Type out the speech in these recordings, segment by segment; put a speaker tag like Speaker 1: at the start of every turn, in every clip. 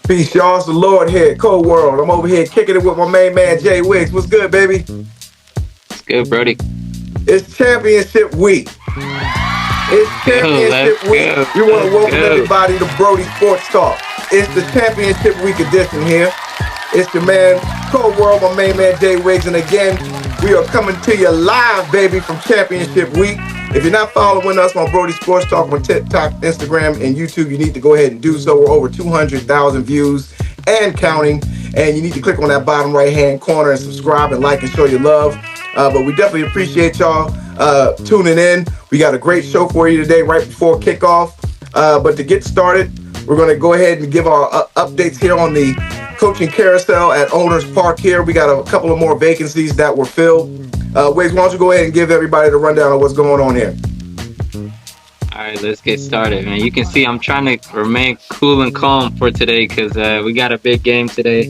Speaker 1: Peace, y'all. It's the Lord here, Cold World. I'm over here kicking it with my main man, Jay Wiggs. What's good, baby?
Speaker 2: It's good, Brody.
Speaker 1: It's championship week. It's
Speaker 2: Let's go.
Speaker 1: championship
Speaker 2: Let's
Speaker 1: week.
Speaker 2: go.
Speaker 1: We want to
Speaker 2: Let's
Speaker 1: welcome
Speaker 2: go.
Speaker 1: everybody to Brody Sports Talk. It's the championship week edition here. It's your man, Cold World, my main man, Jay Wiggs. And again, we are coming to you live, baby, from championship week. If you're not following us on Brody Sports Talk on TikTok, Instagram, and YouTube, you need to go ahead and do so. We're over 200,000 views and counting. And you need to click on that bottom right-hand corner and subscribe and like and show your love. But we definitely appreciate y'all tuning in. We got a great show for you today right before kickoff. But to get started, we're going to go ahead and give our updates here on the coaching carousel at Owners Park here. We got a couple of more vacancies that were filled. Wiggs, why don't you go ahead and give everybody the rundown of what's going on here?
Speaker 2: All right, let's get started, man. You can see I'm trying to remain cool and calm for today because we got a big game today.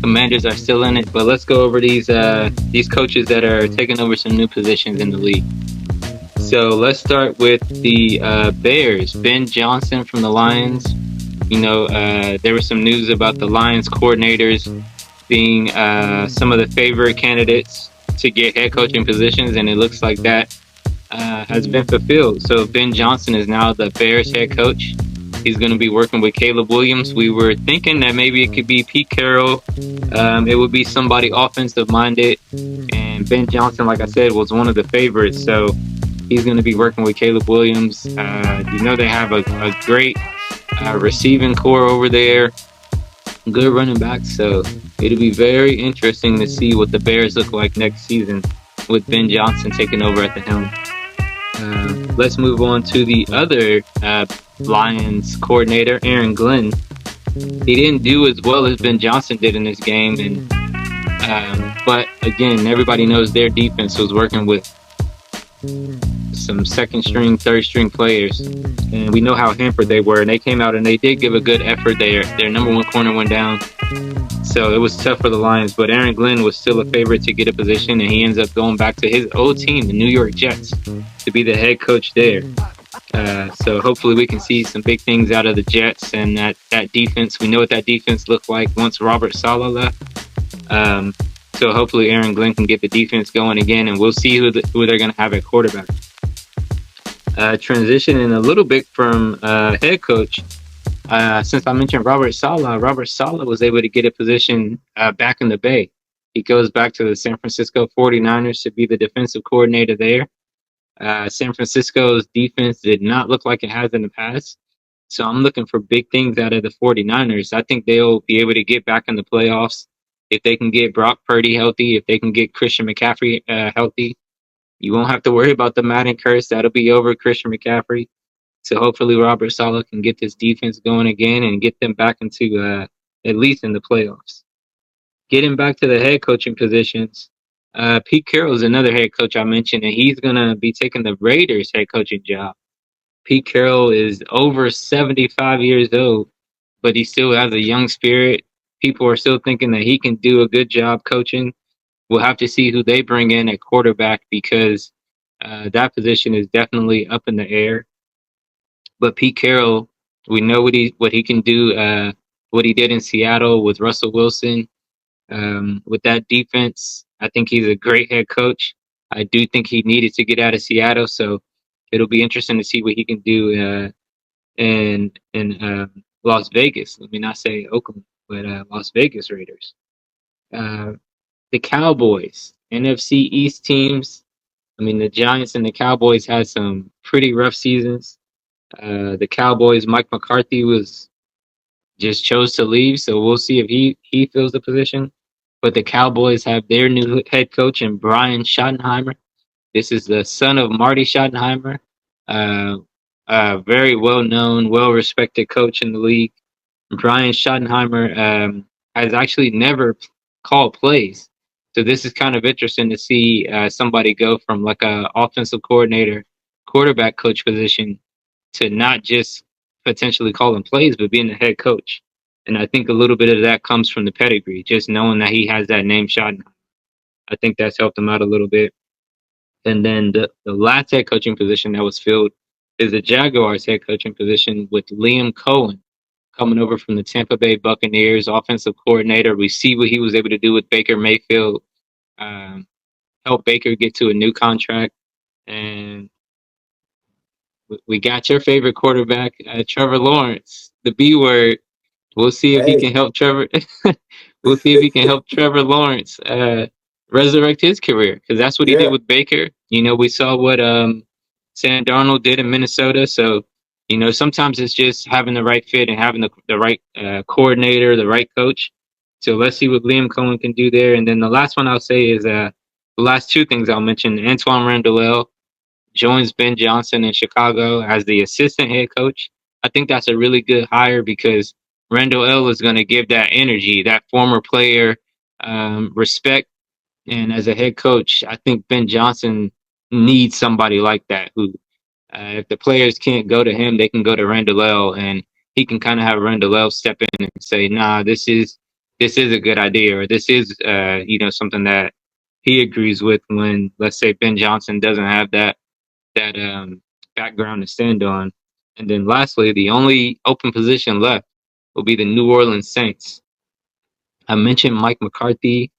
Speaker 2: Commanders are still in it, but let's go over these coaches that are taking over some new positions in the league. So let's start with the Bears. Ben Johnson from the Lions. You know, there was some news about the Lions coordinators being some of the favorite candidates to get head coaching positions, and it looks like that has been fulfilled. So Ben Johnson is now the Bears head coach. He's going to be working with Caleb Williams. We were thinking that maybe it could be Pete Carroll. It would be somebody offensive-minded. And Ben Johnson, like I said, was one of the favorites. So he's going to be working with Caleb Williams. You know they have a great receiving core over there. Good running back. So it'll be very interesting to see what the Bears look like next season with Ben Johnson taking over at the helm. Let's move on to the other Lions coordinator, Aaron Glenn. He didn't do as well as Ben Johnson did in this game, but again, everybody knows their defense was working with some second string, third string players, and we know how hampered they were. And they came out and they did give a good effort. Their number one corner went down, so it was tough for the Lions. But Aaron Glenn was still a favorite to get a position, and he ends up going back to his old team, the New York Jets, to be the head coach there. So hopefully we can see some big things out of the Jets and that defense. We know what that defense looked like once Robert Saleh left. So hopefully Aaron Glenn can get the defense going again, and we'll see who they're going to have at quarterback. Transitioning a little bit from head coach, since I mentioned Robert Saleh was able to get a position back in the Bay. He goes back to the San Francisco 49ers to be the defensive coordinator there. San Francisco's defense did not look like it has in the past. So I'm looking for big things out of the 49ers. I think they'll be able to get back in the playoffs if they can get Brock Purdy healthy, if they can get Christian McCaffrey healthy. You won't have to worry about the Madden curse. That'll be over Christian McCaffrey. So hopefully Robert Saleh can get this defense going again and get them back into at least in the playoffs. Getting back to the head coaching positions, Pete Carroll is another head coach I mentioned, and he's going to be taking the Raiders head coaching job. Pete Carroll is over 75 years old, but he still has a young spirit. People are still thinking that he can do a good job coaching. We'll have to see who they bring in at quarterback because that position is definitely up in the air. But Pete Carroll, we know what he can do, what he did in Seattle with Russell Wilson. With that defense, I think he's a great head coach. I do think he needed to get out of Seattle, so it'll be interesting to see what he can do in Las Vegas. Let me not say Oakland, but Las Vegas Raiders. The Cowboys, NFC East teams. I mean, the Giants and the Cowboys had some pretty rough seasons. The Cowboys, Mike McCarthy just chose to leave, so we'll see if he fills the position. But the Cowboys have their new head coach in Brian Schottenheimer. This is the son of Marty Schottenheimer, a very well-known, well-respected coach in the league. Brian Schottenheimer has actually never called plays. So this is kind of interesting to see somebody go from like a offensive coordinator, quarterback coach position to not just potentially calling plays, but being the head coach. And I think a little bit of that comes from the pedigree, just knowing that he has that name Schottenheimer. I think that's helped him out a little bit. And then the last head coaching position that was filled is the Jaguars head coaching position with Liam Cohen. coming over from the Tampa Bay Buccaneers, offensive coordinator. We see what he was able to do with Baker Mayfield, um, help Baker get to a new contract. And we got your favorite quarterback, Trevor Lawrence, the B word. We'll see if he
Speaker 1: Hey,
Speaker 2: can help Trevor. We'll see if he can help Trevor Lawrence resurrect his career, because that's what he did
Speaker 1: yeah.
Speaker 2: with Baker. We saw what Sam Darnold did in Minnesota. So sometimes it's just having the right fit and having the right coordinator, the right coach. So let's see what Liam Cohen can do there. And then the last one I'll say is the last two things I'll mention: Antoine Randall joins Ben Johnson in Chicago as the assistant head coach. I think that's a really good hire because Randall L is going to give that energy, that former player respect. And as a head coach, I think Ben Johnson needs somebody like that who, if the players can't go to him, they can go to Randall L, and he can kind of have Randall L step in and say, "Nah, this is a good idea," or "This is something that he agrees with." When, let's say, Ben Johnson doesn't have that background to stand on. And then lastly, the only open position left will be the New Orleans Saints. I mentioned Mike McCarthy,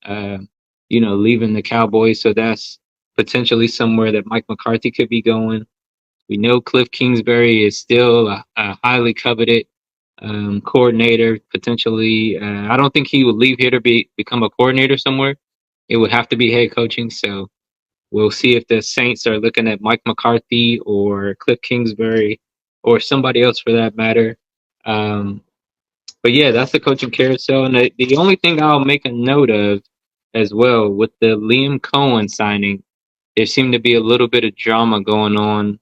Speaker 2: leaving the Cowboys, so that's potentially somewhere that Mike McCarthy could be going. We know Cliff Kingsbury is still a highly coveted coordinator. Potentially, I don't think he would leave here to become a coordinator somewhere. It would have to be head coaching. So we'll see if the Saints are looking at Mike McCarthy or Cliff Kingsbury or somebody else for that matter. Um, but yeah, that's the coaching carousel. And the only thing I'll make a note of as well with the Liam Cohen signing, there seemed to be a little bit of drama going on.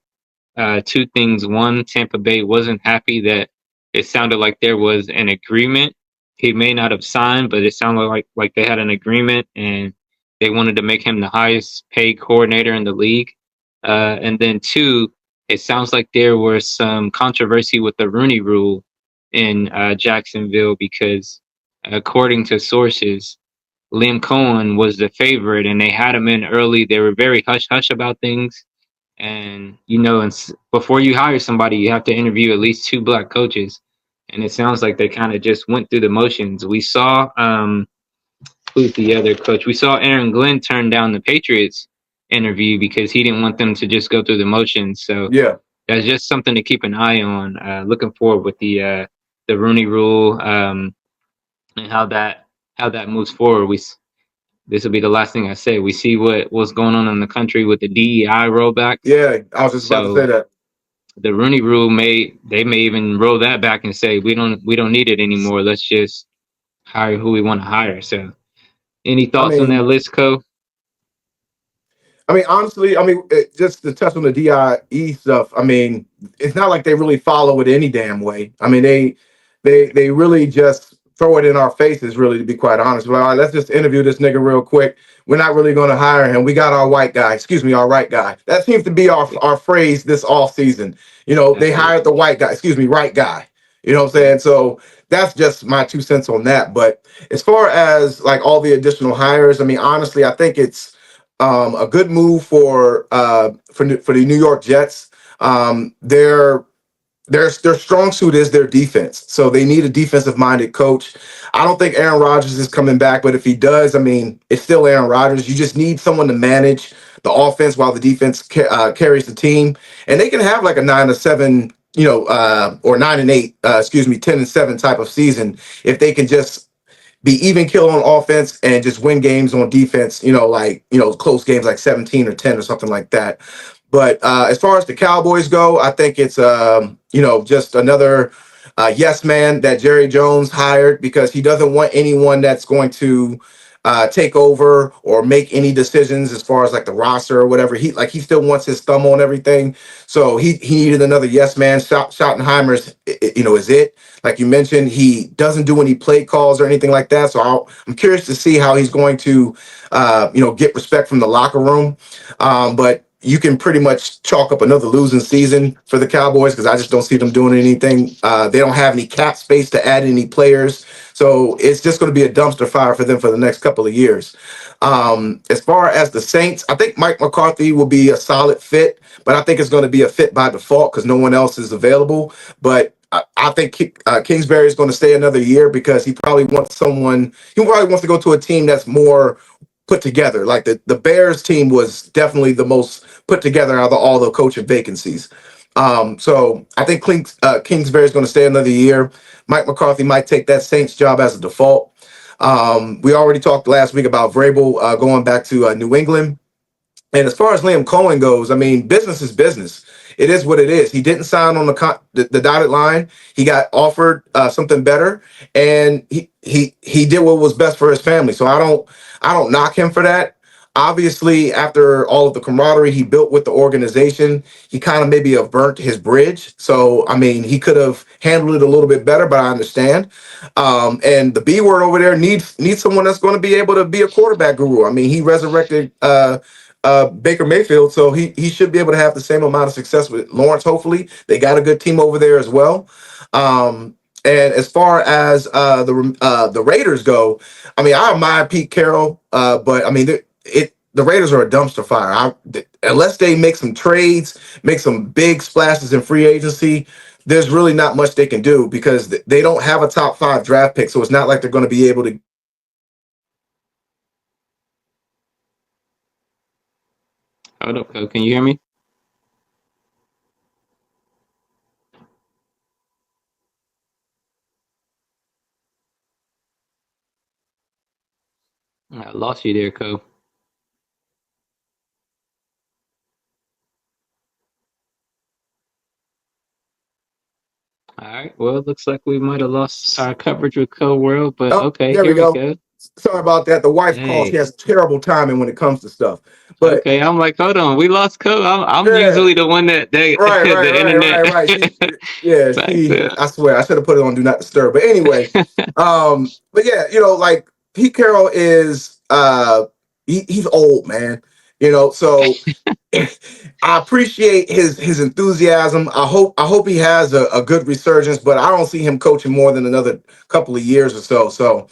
Speaker 2: Two things. One, Tampa Bay wasn't happy that it sounded like there was an agreement. He may not have signed, but it sounded like they had an agreement and they wanted to make him the highest paid coordinator in the league. And then two, it sounds like there was some controversy with the Rooney Rule in Jacksonville because, according to sources, Liam Cohen was the favorite and they had him in early. They were very hush hush about things. And before you hire somebody, you have to interview at least two black coaches. And it sounds like they kind of just went through the motions. We saw who's the other coach? We saw Aaron Glenn turn down the Patriots interview because he didn't want them to just go through the motions. So
Speaker 1: Yeah.
Speaker 2: that's just something to keep an eye on. Looking forward with the Rooney Rule and how that moves forward. This will be the last thing I say. We see what's going on in the country with the DEI rollbacks.
Speaker 1: Yeah. I was just about to say
Speaker 2: So
Speaker 1: that.
Speaker 2: the Rooney Rule may even roll that back and say we don't need it anymore. Let's just hire who we want to hire. So, any
Speaker 1: I
Speaker 2: thoughts on that
Speaker 1: mean,
Speaker 2: list, Co?
Speaker 1: honestly, just to touch on the DIE stuff. It's not like they really follow it any damn way. They really just throw it in our faces. Really, to be quite honest. Well, all right, let's just interview this nigga real quick. We're not really going to hire him. We got our white guy. Excuse me, our right guy. That seems to be our phrase this off season. They hired the
Speaker 2: Absolutely.
Speaker 1: white guy. Excuse me, right guy. You know what I'm
Speaker 2: Yeah.
Speaker 1: saying? So that's just my 2 cents on that. But as far as like all the additional hires, honestly, I think it's a good move for the New York Jets. Their strong suit is their defense, so they need a defensive minded coach. I don't think Aaron Rodgers is coming back, but if he does, it's still Aaron Rodgers. You just need someone to manage the offense while the defense carries the team, and they can have like a 9-7, or 9-8, excuse me, 10-7 type of season if they can just be even kill on offense and just win games on defense, close games like 17-10 or something like that. But as far as the Cowboys go, I think it's, just another yes man that Jerry Jones hired because he doesn't want anyone that's going to take over or make any decisions as far as like the roster or whatever. He still wants his thumb on everything. So he needed another yes man. Schottenheimer's, is it. Like you mentioned, he doesn't do any play calls or anything like that. So I'm curious to see how he's going to, get respect from the locker room. But you can pretty much chalk up another losing season for the Cowboys because I just don't see them doing anything. They don't have any cap space to add any players. So it's just going to be a dumpster fire for them for the next couple of years. As far as the Saints, I think Mike McCarthy will be a solid fit, but I think it's going to be a fit by default because no one else is available. But I think Kingsbury is going to stay another year because he probably wants someone. He probably wants to go to a team that's more put together. Like the Bears team was definitely the most put together out of all the coaching vacancies. So I think Kingsbury is going to stay another year. Mike McCarthy might take that Saints job as a default. We already talked last week about Vrabel going back to New England. And as far as Liam Cohen goes, I mean, business is business. It is what it is. He didn't sign on the dotted line. He got offered something better, and he did what was best for his family. So I don't knock him for that. Obviously, after all of the camaraderie he built with the organization, he kind of maybe have burnt his bridge. So I mean, he could have handled it a little bit better, but I understand. And the B word over there needs someone that's going to be able to be a quarterback guru. I mean, he resurrected Baker Mayfield, so he should be able to have the same amount of success with Lawrence. Hopefully, they got a good team over there as well. And as far as the Raiders go, I mean, I admire Pete Carroll, but I mean, the Raiders are a dumpster fire. Unless they make some trades, make some big splashes in free agency, there's really not much they can do because they don't have a top 5 draft pick. So it's not like they're going to be able to.
Speaker 2: Hold up, Cole. Can you hear me? I lost you there, Cole. All right. Well, it looks like we might have lost our coverage with Cole World, but
Speaker 1: Oh,
Speaker 2: okay,
Speaker 1: there we
Speaker 2: here we
Speaker 1: go.
Speaker 2: go.
Speaker 1: Sorry about that. The wife calls. She
Speaker 2: Hey.
Speaker 1: has terrible timing when it comes to stuff. But
Speaker 2: Okay, I'm like, hold on, we lost Cole. I'm
Speaker 1: yeah,
Speaker 2: usually the one that they
Speaker 1: right, right,
Speaker 2: the
Speaker 1: right,
Speaker 2: internet
Speaker 1: right, right. Yeah,
Speaker 2: back there.
Speaker 1: I swear, I should have put it on Do Not Disturb. But anyway, but yeah, like Pete Carroll is, he's old, man. So I appreciate his enthusiasm. I hope he has a good resurgence, but I don't see him coaching more than another couple of years or so. So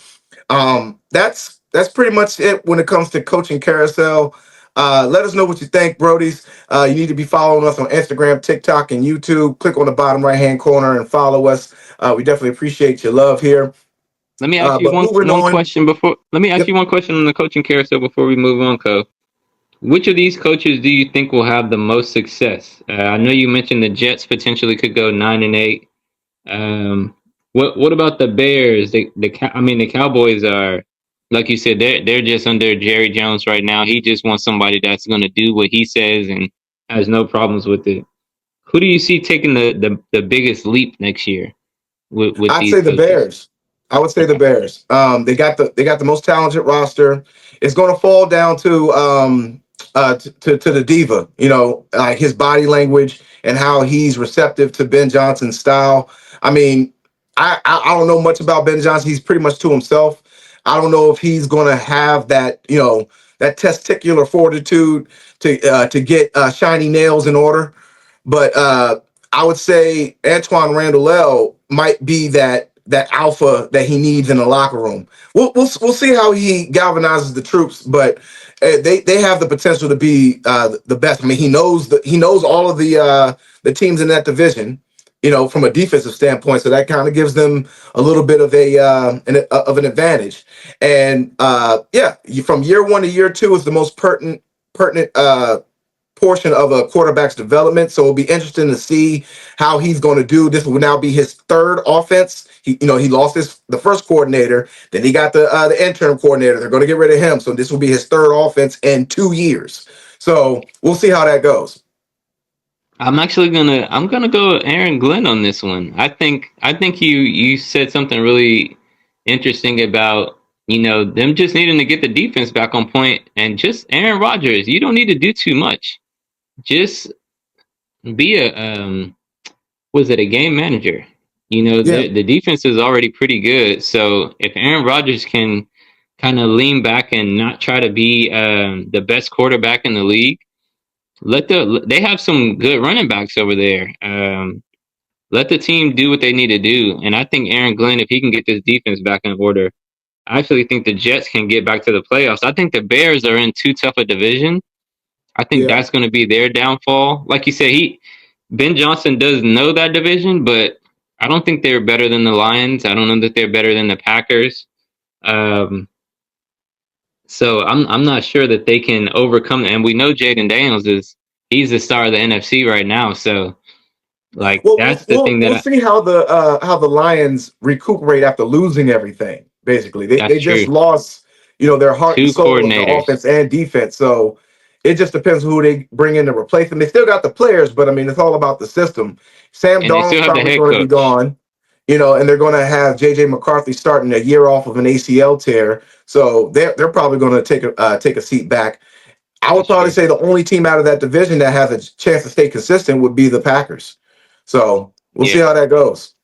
Speaker 1: that's pretty much it when it comes to coaching carousel. Let us know what you think, Brodies. You need to be following us on Instagram, TikTok, and YouTube. Click on the bottom right hand corner and follow us. We definitely appreciate your love here.
Speaker 2: Let me ask you
Speaker 1: But moving
Speaker 2: one
Speaker 1: on.
Speaker 2: question before. Let me ask
Speaker 1: Yep.
Speaker 2: you one question on the coaching carousel before we move on, Cole. Which of these coaches do you think will have the most success? I know you mentioned the Jets potentially could go 9-8. What about the Bears? I mean, the Cowboys are, like you said, they're just under Jerry Jones right now. He just wants somebody that's going to do what he says and has no problems with it. Who do you see taking the biggest leap next year with
Speaker 1: I'd
Speaker 2: these
Speaker 1: say the
Speaker 2: coaches?
Speaker 1: Bears. I would say the
Speaker 2: Okay.
Speaker 1: Bears. They got the most talented roster. It's going to fall down to the diva. Like his body language and how he's receptive to Ben Johnson's style. I mean, I don't know much about Ben Johnson. He's pretty much to himself. I don't know if he's going to have that testicular fortitude to get shiny nails in order. But I would say Antoine Randall might be that alpha that he needs in the locker room. We'll see how he galvanizes the troops, but they have the potential to be the best. I mean, he knows all of the teams in that division. From a defensive standpoint, so that kind of gives them a little bit of an advantage. And yeah, from year 1 to year 2 is the most pertinent portion of a quarterback's development. So it'll be interesting to see how he's going to do. This will now be his 3rd offense. He lost the first coordinator, then he got the interim coordinator. They're going to get rid of him. So this will be his 3rd offense in 2 years. So we'll see how that goes.
Speaker 2: I'm gonna go with Aaron Glenn on this one. I think you said something really interesting about them just needing to get the defense back on point and just Aaron Rodgers. You don't need to do too much. Just be was it a game manager?
Speaker 1: Yeah,
Speaker 2: The defense is already pretty good. So if Aaron Rodgers can kind of lean back and not try to be the best quarterback in the league, they have some good running backs over there. Let the team do what they need to do. And I think Aaron Glenn, if he can get this defense back in order, I actually think the Jets can get back to the playoffs. I think the Bears are in too tough a division. I think
Speaker 1: yeah,
Speaker 2: that's going to be their downfall. Like you said, Ben Johnson does know that division, but I don't think they're better than the Lions. I don't know that they're better than the Packers. Um, so I'm not sure that they can overcome. And we know Jaden Daniels he's the star of the NFC right now. So like
Speaker 1: Well,
Speaker 2: that's the thing
Speaker 1: we'll see how the Lions recuperate after losing everything. Basically,
Speaker 2: that's
Speaker 1: they just
Speaker 2: true.
Speaker 1: lost, their heart and
Speaker 2: Two
Speaker 1: soul of the
Speaker 2: coordinators,
Speaker 1: offense and defense. So it just depends who they bring in to replace them. They still got the players, but I mean, it's all about the system. Sam
Speaker 2: and they
Speaker 1: Darnold's
Speaker 2: still have the
Speaker 1: probably
Speaker 2: head
Speaker 1: going to be
Speaker 2: coach.
Speaker 1: gone, and they're going to have JJ McCarthy starting a year off of an ACL tear. So they're probably going to take a seat back. I would
Speaker 2: That's
Speaker 1: probably
Speaker 2: true.
Speaker 1: say the only team out of that division that has a chance to stay consistent would be the Packers. So we'll see
Speaker 2: Yeah.
Speaker 1: how that goes.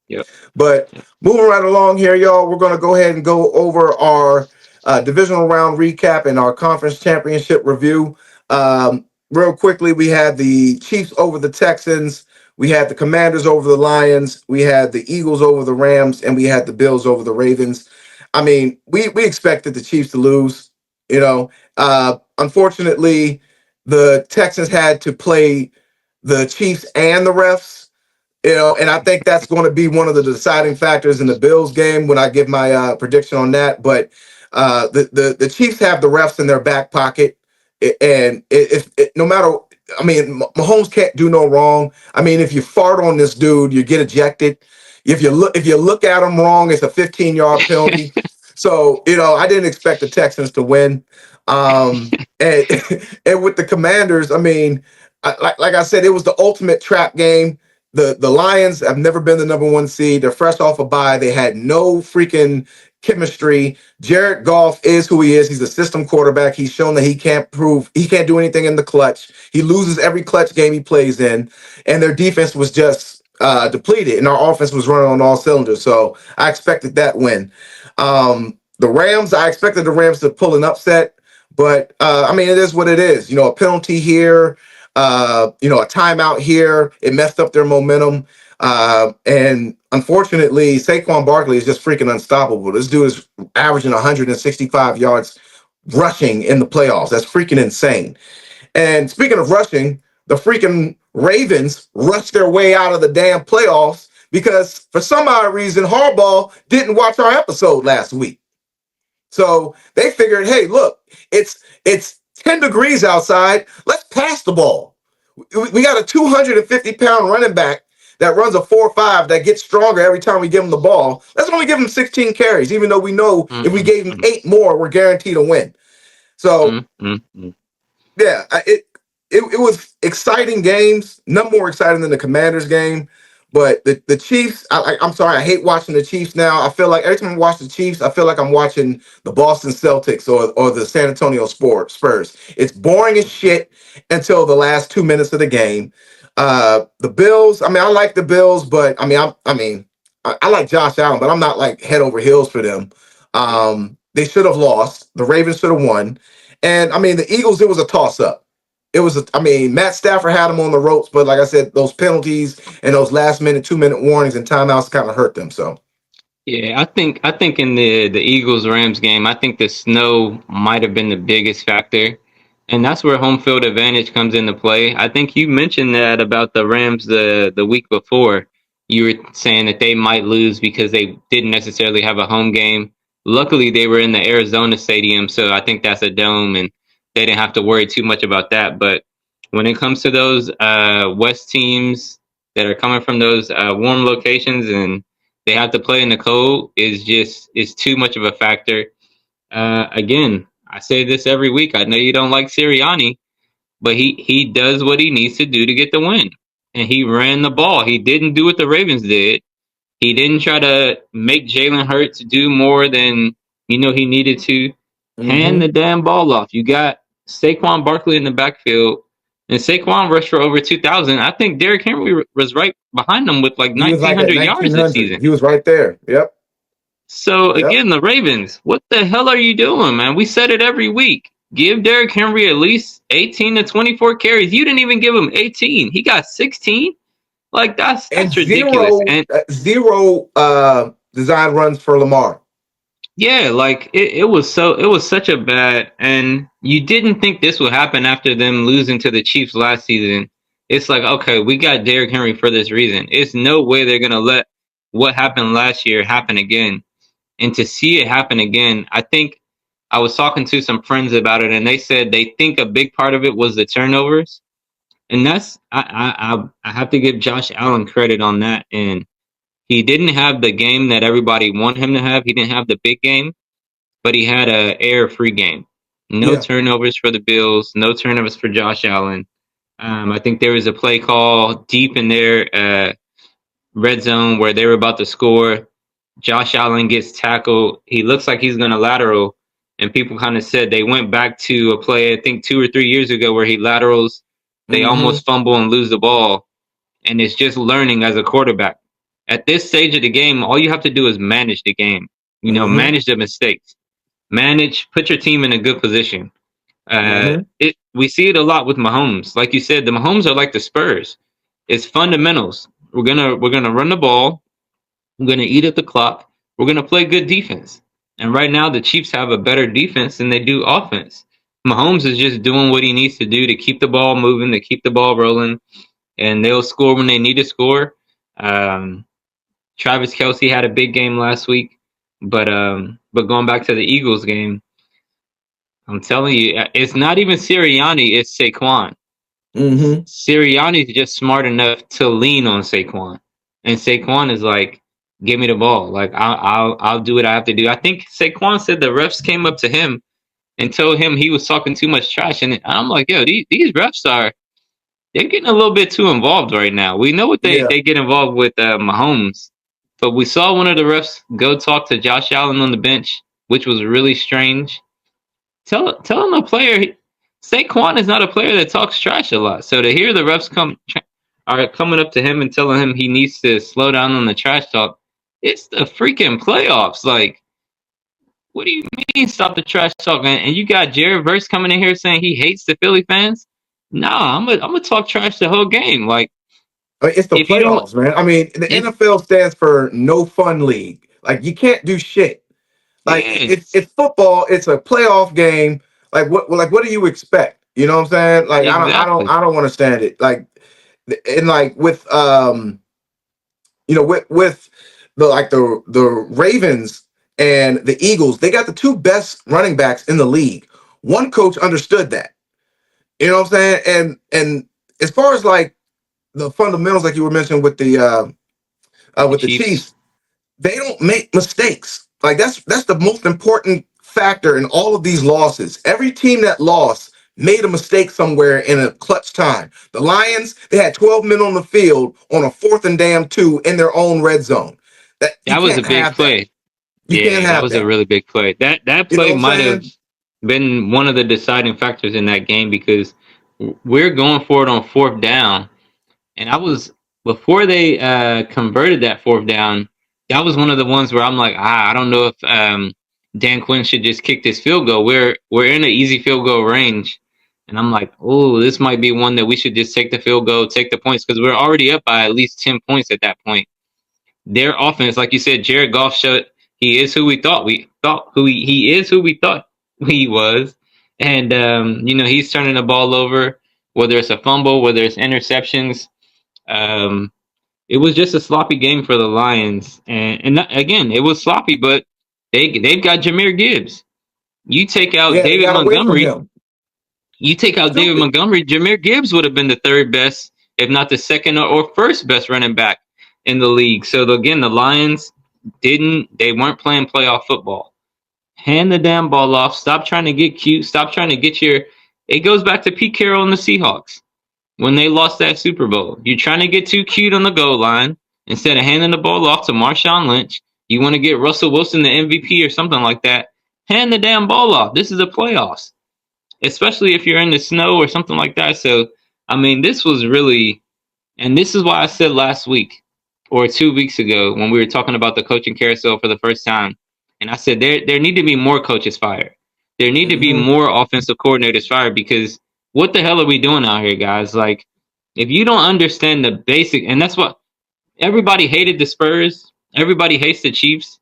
Speaker 2: Yep.
Speaker 1: But
Speaker 2: Yep.
Speaker 1: moving right along here, y'all, we're going to go ahead and go over our divisional round recap and our conference championship review. Real quickly, we had the Chiefs over the Texans. We had the Commanders over the Lions. We had the Eagles over the Rams, and we had the Bills over the Ravens. I mean, we expected the Chiefs to lose. Unfortunately, the Texans had to play the Chiefs and the refs. And I think that's going to be one of the deciding factors in the Bills game when I give my prediction on that. But the Chiefs have the refs in their back pocket, and if no matter, I mean, Mahomes can't do no wrong. I mean, if you fart on this dude, you get ejected. If you look at him wrong, it's a 15-yard penalty. So I didn't expect the Texans to win. And and with the Commanders, I mean, like I said, it was the ultimate trap game. The Lions have never been the number one seed. They're fresh off a bye. They had no freaking chemistry. Jared Goff is who he is. He's a system quarterback. He's shown that he can't do anything in the clutch. He loses every clutch game he plays in, and their defense was just depleted, and our offense was running on all cylinders. So I expected that win. The Rams, I expected the Rams to pull an upset, but I mean, it is what it is. A penalty here, a timeout here. It messed up their momentum. And unfortunately, Saquon Barkley is just freaking unstoppable. This dude is averaging 165 yards rushing in the playoffs. That's freaking insane. And speaking of rushing, the freaking Ravens rushed their way out of the damn playoffs because for some odd reason, Harbaugh didn't watch our episode last week. So they figured, hey, look, it's 10 degrees outside. Let's pass the ball. We got a 250-pound running back that runs a 4.5 that gets stronger every time we give him the ball. Let's only give him 16 carries, even though we know if we gave him 8 more, we're guaranteed a win. So yeah, it was exciting games. None more exciting than the Commanders game. But the Chiefs, I'm sorry, I hate watching the Chiefs now. I feel like every time I watch the Chiefs, I feel like I'm watching the Boston Celtics or the San Antonio Spurs. It's boring as shit until the last 2 minutes of the game. The Bills, I mean, I like the Bills, but I like Josh Allen, but I'm not like head over heels for them. They should have lost. The Ravens should have won. And I mean, the Eagles, it was a toss up. Matt Stafford had them on the ropes, but like I said, those penalties and those last minute, 2 minute warnings and timeouts kind of hurt them. So
Speaker 2: Yeah, I think in the Eagles Rams game, I think the snow might have been the biggest factor, and that's where home field advantage comes into play. I think you mentioned that about the Rams the week before. You were saying that they might lose because they didn't necessarily have a home game. Luckily, they were in the Arizona stadium, so I think that's a dome, and they didn't have to worry too much about that. But when it comes to those West teams that are coming from those warm locations and they have to play in the cold is too much of a factor. Again, I say this every week. I know you don't like Sirianni, but he does what he needs to do to get the win, and he ran the ball. He didn't do what the Ravens did. He didn't try to make Jalen Hurts do more than he needed to. Hand the damn ball off. You got Saquon Barkley in the backfield, and Saquon rushed for over 2,000. I think Derrick Henry was right behind him with like
Speaker 1: he was like at
Speaker 2: 1,900 yards this
Speaker 1: 1900.
Speaker 2: season.
Speaker 1: He was right there. Yep.
Speaker 2: So
Speaker 1: Yep.
Speaker 2: again, the Ravens, what the hell are you doing, man? We said it every week. Give Derrick Henry at least 18 to 24 carries. You didn't even give him 18. He got 16. Like that's
Speaker 1: And
Speaker 2: ridiculous. And
Speaker 1: zero design runs for Lamar.
Speaker 2: yeah, like it was such a bad, and you didn't think this would happen after them losing to the Chiefs last season. it's like, okay, we got Derrick Henry for this reason. It's no way they're gonna let what happened last year happen again. And to see it happen again, I think I was talking to some friends about it, and they said they think a big part of it was the turnovers. And that's I have to give Josh Allen credit on that. And he didn't have the game that everybody wanted him to have. He didn't have the big game, but he had a error-free game. No
Speaker 1: Yeah.
Speaker 2: turnovers for the Bills. No turnovers for Josh Allen. I think there was a play call deep in their red zone where they were about to score. Josh Allen gets tackled. He looks like he's going to lateral. And people kind of said they went back to a play, I think 2 or 3 years ago, where he laterals. They
Speaker 1: Mm-hmm.
Speaker 2: almost fumble and lose the ball. And it's just learning as a quarterback. At this stage of the game, all you have to do is manage the game.
Speaker 1: Mm-hmm.
Speaker 2: Manage the mistakes. Put your team in a good position.
Speaker 1: Mm-hmm.
Speaker 2: We see it a lot with Mahomes. Like you said, the Mahomes are like the Spurs. It's fundamentals. We're gonna run the ball. We're gonna eat at the clock. We're gonna play good defense. And right now, the Chiefs have a better defense than they do offense. Mahomes is just doing what he needs to do to keep the ball moving, to keep the ball rolling, and they'll score when they need to score. Um, Travis Kelsey had a big game last week, but going back to the Eagles game, I'm telling you, it's not even Sirianni, it's Saquon.
Speaker 1: Mm-hmm.
Speaker 2: Sirianni's just smart enough to lean on Saquon, and Saquon is like, "Give me the ball. Like I'll do what I have to do." I think Saquon said the refs came up to him and told him he was talking too much trash, and I'm like, "Yo, these refs they're getting a little bit too involved right now." We know what
Speaker 1: Yeah.
Speaker 2: they get involved with Mahomes, but we saw one of the refs go talk to Josh Allen on the bench, which was really strange. Tell him a player. Saquon is not a player that talks trash a lot. So to hear the refs are coming up to him and telling him he needs to slow down on the trash talk, it's the freaking playoffs. Like, what do you mean stop the trash talk? And you got Jared Verse coming in here saying he hates the Philly fans. Nah, I'm gonna talk trash the whole game. Like,
Speaker 1: It's the
Speaker 2: if you don't,
Speaker 1: playoffs, man. I mean, the
Speaker 2: it's
Speaker 1: NFL stands for no fun league. Like you can't do shit. Like
Speaker 2: yeah,
Speaker 1: it's football. It's a playoff game. What do you expect? You know what I'm saying? Like
Speaker 2: exactly.
Speaker 1: I don't understand it. Like and like with with the Ravens and the Eagles, they got the two best running backs in the league. One coach understood that. You know what I'm saying? And as far as like the fundamentals, like you were mentioning
Speaker 2: The
Speaker 1: with the
Speaker 2: Chiefs.
Speaker 1: Chiefs, they don't make mistakes. Like that's the most important factor in all of these losses. Every team that lost made a mistake somewhere in a clutch time. The Lions, they had 12 men on the field on a 4th and 2 in their own red zone. That you
Speaker 2: That was a
Speaker 1: can't
Speaker 2: big
Speaker 1: have that.
Speaker 2: play.
Speaker 1: You can't
Speaker 2: Yeah, that
Speaker 1: have
Speaker 2: was a
Speaker 1: that.
Speaker 2: really big play. That
Speaker 1: You know
Speaker 2: play
Speaker 1: what I'm
Speaker 2: might have
Speaker 1: saying?
Speaker 2: been one of the deciding factors in that game because we're going for it on fourth down, and I was before they converted that fourth down. That was one of the ones where I'm like, I don't know if Dan Quinn should just kick this field goal. We're in an easy field goal range, and I'm like, oh, this might be one that we should just take the field goal, take the points because we're already up by at least 10 points at that point. Their offense, like you said, Jared Goff showed he is who we thought he is who we thought he was, and he's turning the ball over, whether it's a fumble, whether it's interceptions. Um, it was just a sloppy game for the Lions, and not, again, it was sloppy, but they've got Jameer Gibbs. You take out
Speaker 1: Yeah, they
Speaker 2: David
Speaker 1: got away from
Speaker 2: Montgomery.
Speaker 1: him.
Speaker 2: You take out David
Speaker 1: Stupid.
Speaker 2: Montgomery, Jameer Gibbs would have been the third best, if not the second or first best running back in the league. So again, the Lions they weren't playing playoff football. Hand the damn ball off. Stop trying to get cute. Stop trying to get your. It goes back to Pete Carroll and the Seahawks when they lost that Super Bowl. You're trying to get too cute on the goal line instead of handing the ball off to Marshawn Lynch. You want to get Russell Wilson the MVP or something like that. Hand the damn ball off. This is the playoffs, especially if you're in the snow or something like that. So, I mean, this was really, and this is why I said last week or 2 weeks ago when we were talking about the coaching carousel for the first time, and I said there need to be more coaches fired. There need to be
Speaker 1: Hmm.
Speaker 2: more offensive coordinators fired because what the hell are we doing out here, guys? Like, if you don't understand the basic, and that's what everybody hated the Spurs, everybody hates the Chiefs,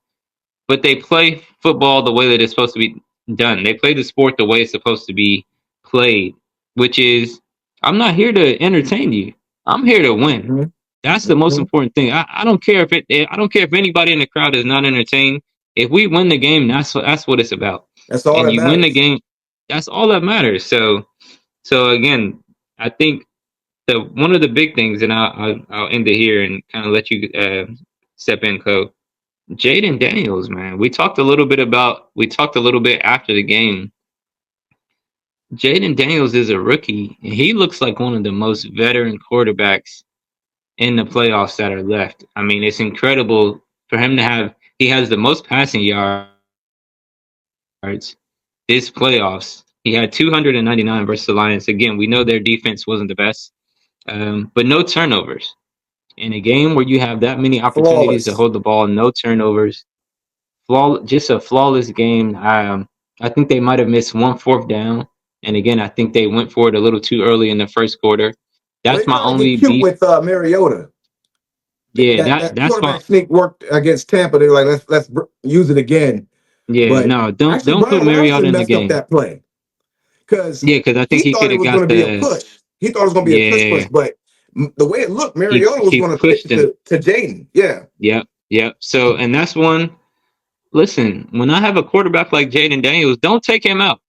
Speaker 2: but they play football the way that it's supposed to be done. They play the sport the way it's supposed to be played, which is I'm not here to entertain you. I'm here to win.
Speaker 1: Hmm.
Speaker 2: That's the most
Speaker 1: Hmm.
Speaker 2: important thing. I don't care if I don't care if anybody in the crowd is not entertained. If we win the game, that's what it's about.
Speaker 1: That's all
Speaker 2: And
Speaker 1: that
Speaker 2: you win the
Speaker 1: matters.
Speaker 2: game, that's all that matters. So again, I think the one of the big things, and I'll end it here and kind of let you step in, Co. Jaden Daniels, man. We talked a little bit after the game. Jaden Daniels is a rookie, and he looks like one of the most veteran quarterbacks in the playoffs that are left. I mean, it's incredible for him to have. He has the most passing yards this playoffs. He had 299 versus the Lions. Again, we know their defense wasn't the best, but no turnovers. In a game where you have that many opportunities to
Speaker 1: Flawless.
Speaker 2: hold the ball, no turnovers, just a flawless game. I think they might have missed one fourth down, and again, I think they went for it a little too early in the first quarter.
Speaker 1: Well,
Speaker 2: That's
Speaker 1: they
Speaker 2: my
Speaker 1: trying to get
Speaker 2: only
Speaker 1: cute
Speaker 2: beef.
Speaker 1: with Mariota.
Speaker 2: Yeah,
Speaker 1: That
Speaker 2: that's my
Speaker 1: quarterback sneak worked against Tampa. They were like, let's use it again.
Speaker 2: yeah.
Speaker 1: But
Speaker 2: No, don't
Speaker 1: actually,
Speaker 2: don't put
Speaker 1: Brian
Speaker 2: Marriott
Speaker 1: Robinson
Speaker 2: in the
Speaker 1: messed up
Speaker 2: game.
Speaker 1: that play because
Speaker 2: Yeah, because I think
Speaker 1: he
Speaker 2: he
Speaker 1: thought
Speaker 2: could
Speaker 1: it
Speaker 2: have
Speaker 1: was going
Speaker 2: got
Speaker 1: to be a
Speaker 2: the
Speaker 1: push. He thought it was going to be a tush push,
Speaker 2: yeah.
Speaker 1: but the way it looked,
Speaker 2: He
Speaker 1: Mariota was
Speaker 2: he
Speaker 1: going to pitch
Speaker 2: pushed
Speaker 1: it
Speaker 2: him.
Speaker 1: to Jaden. Yeah.
Speaker 2: Yep. So and that's one. Listen, when I have a quarterback like Jaden Daniels, don't take him out.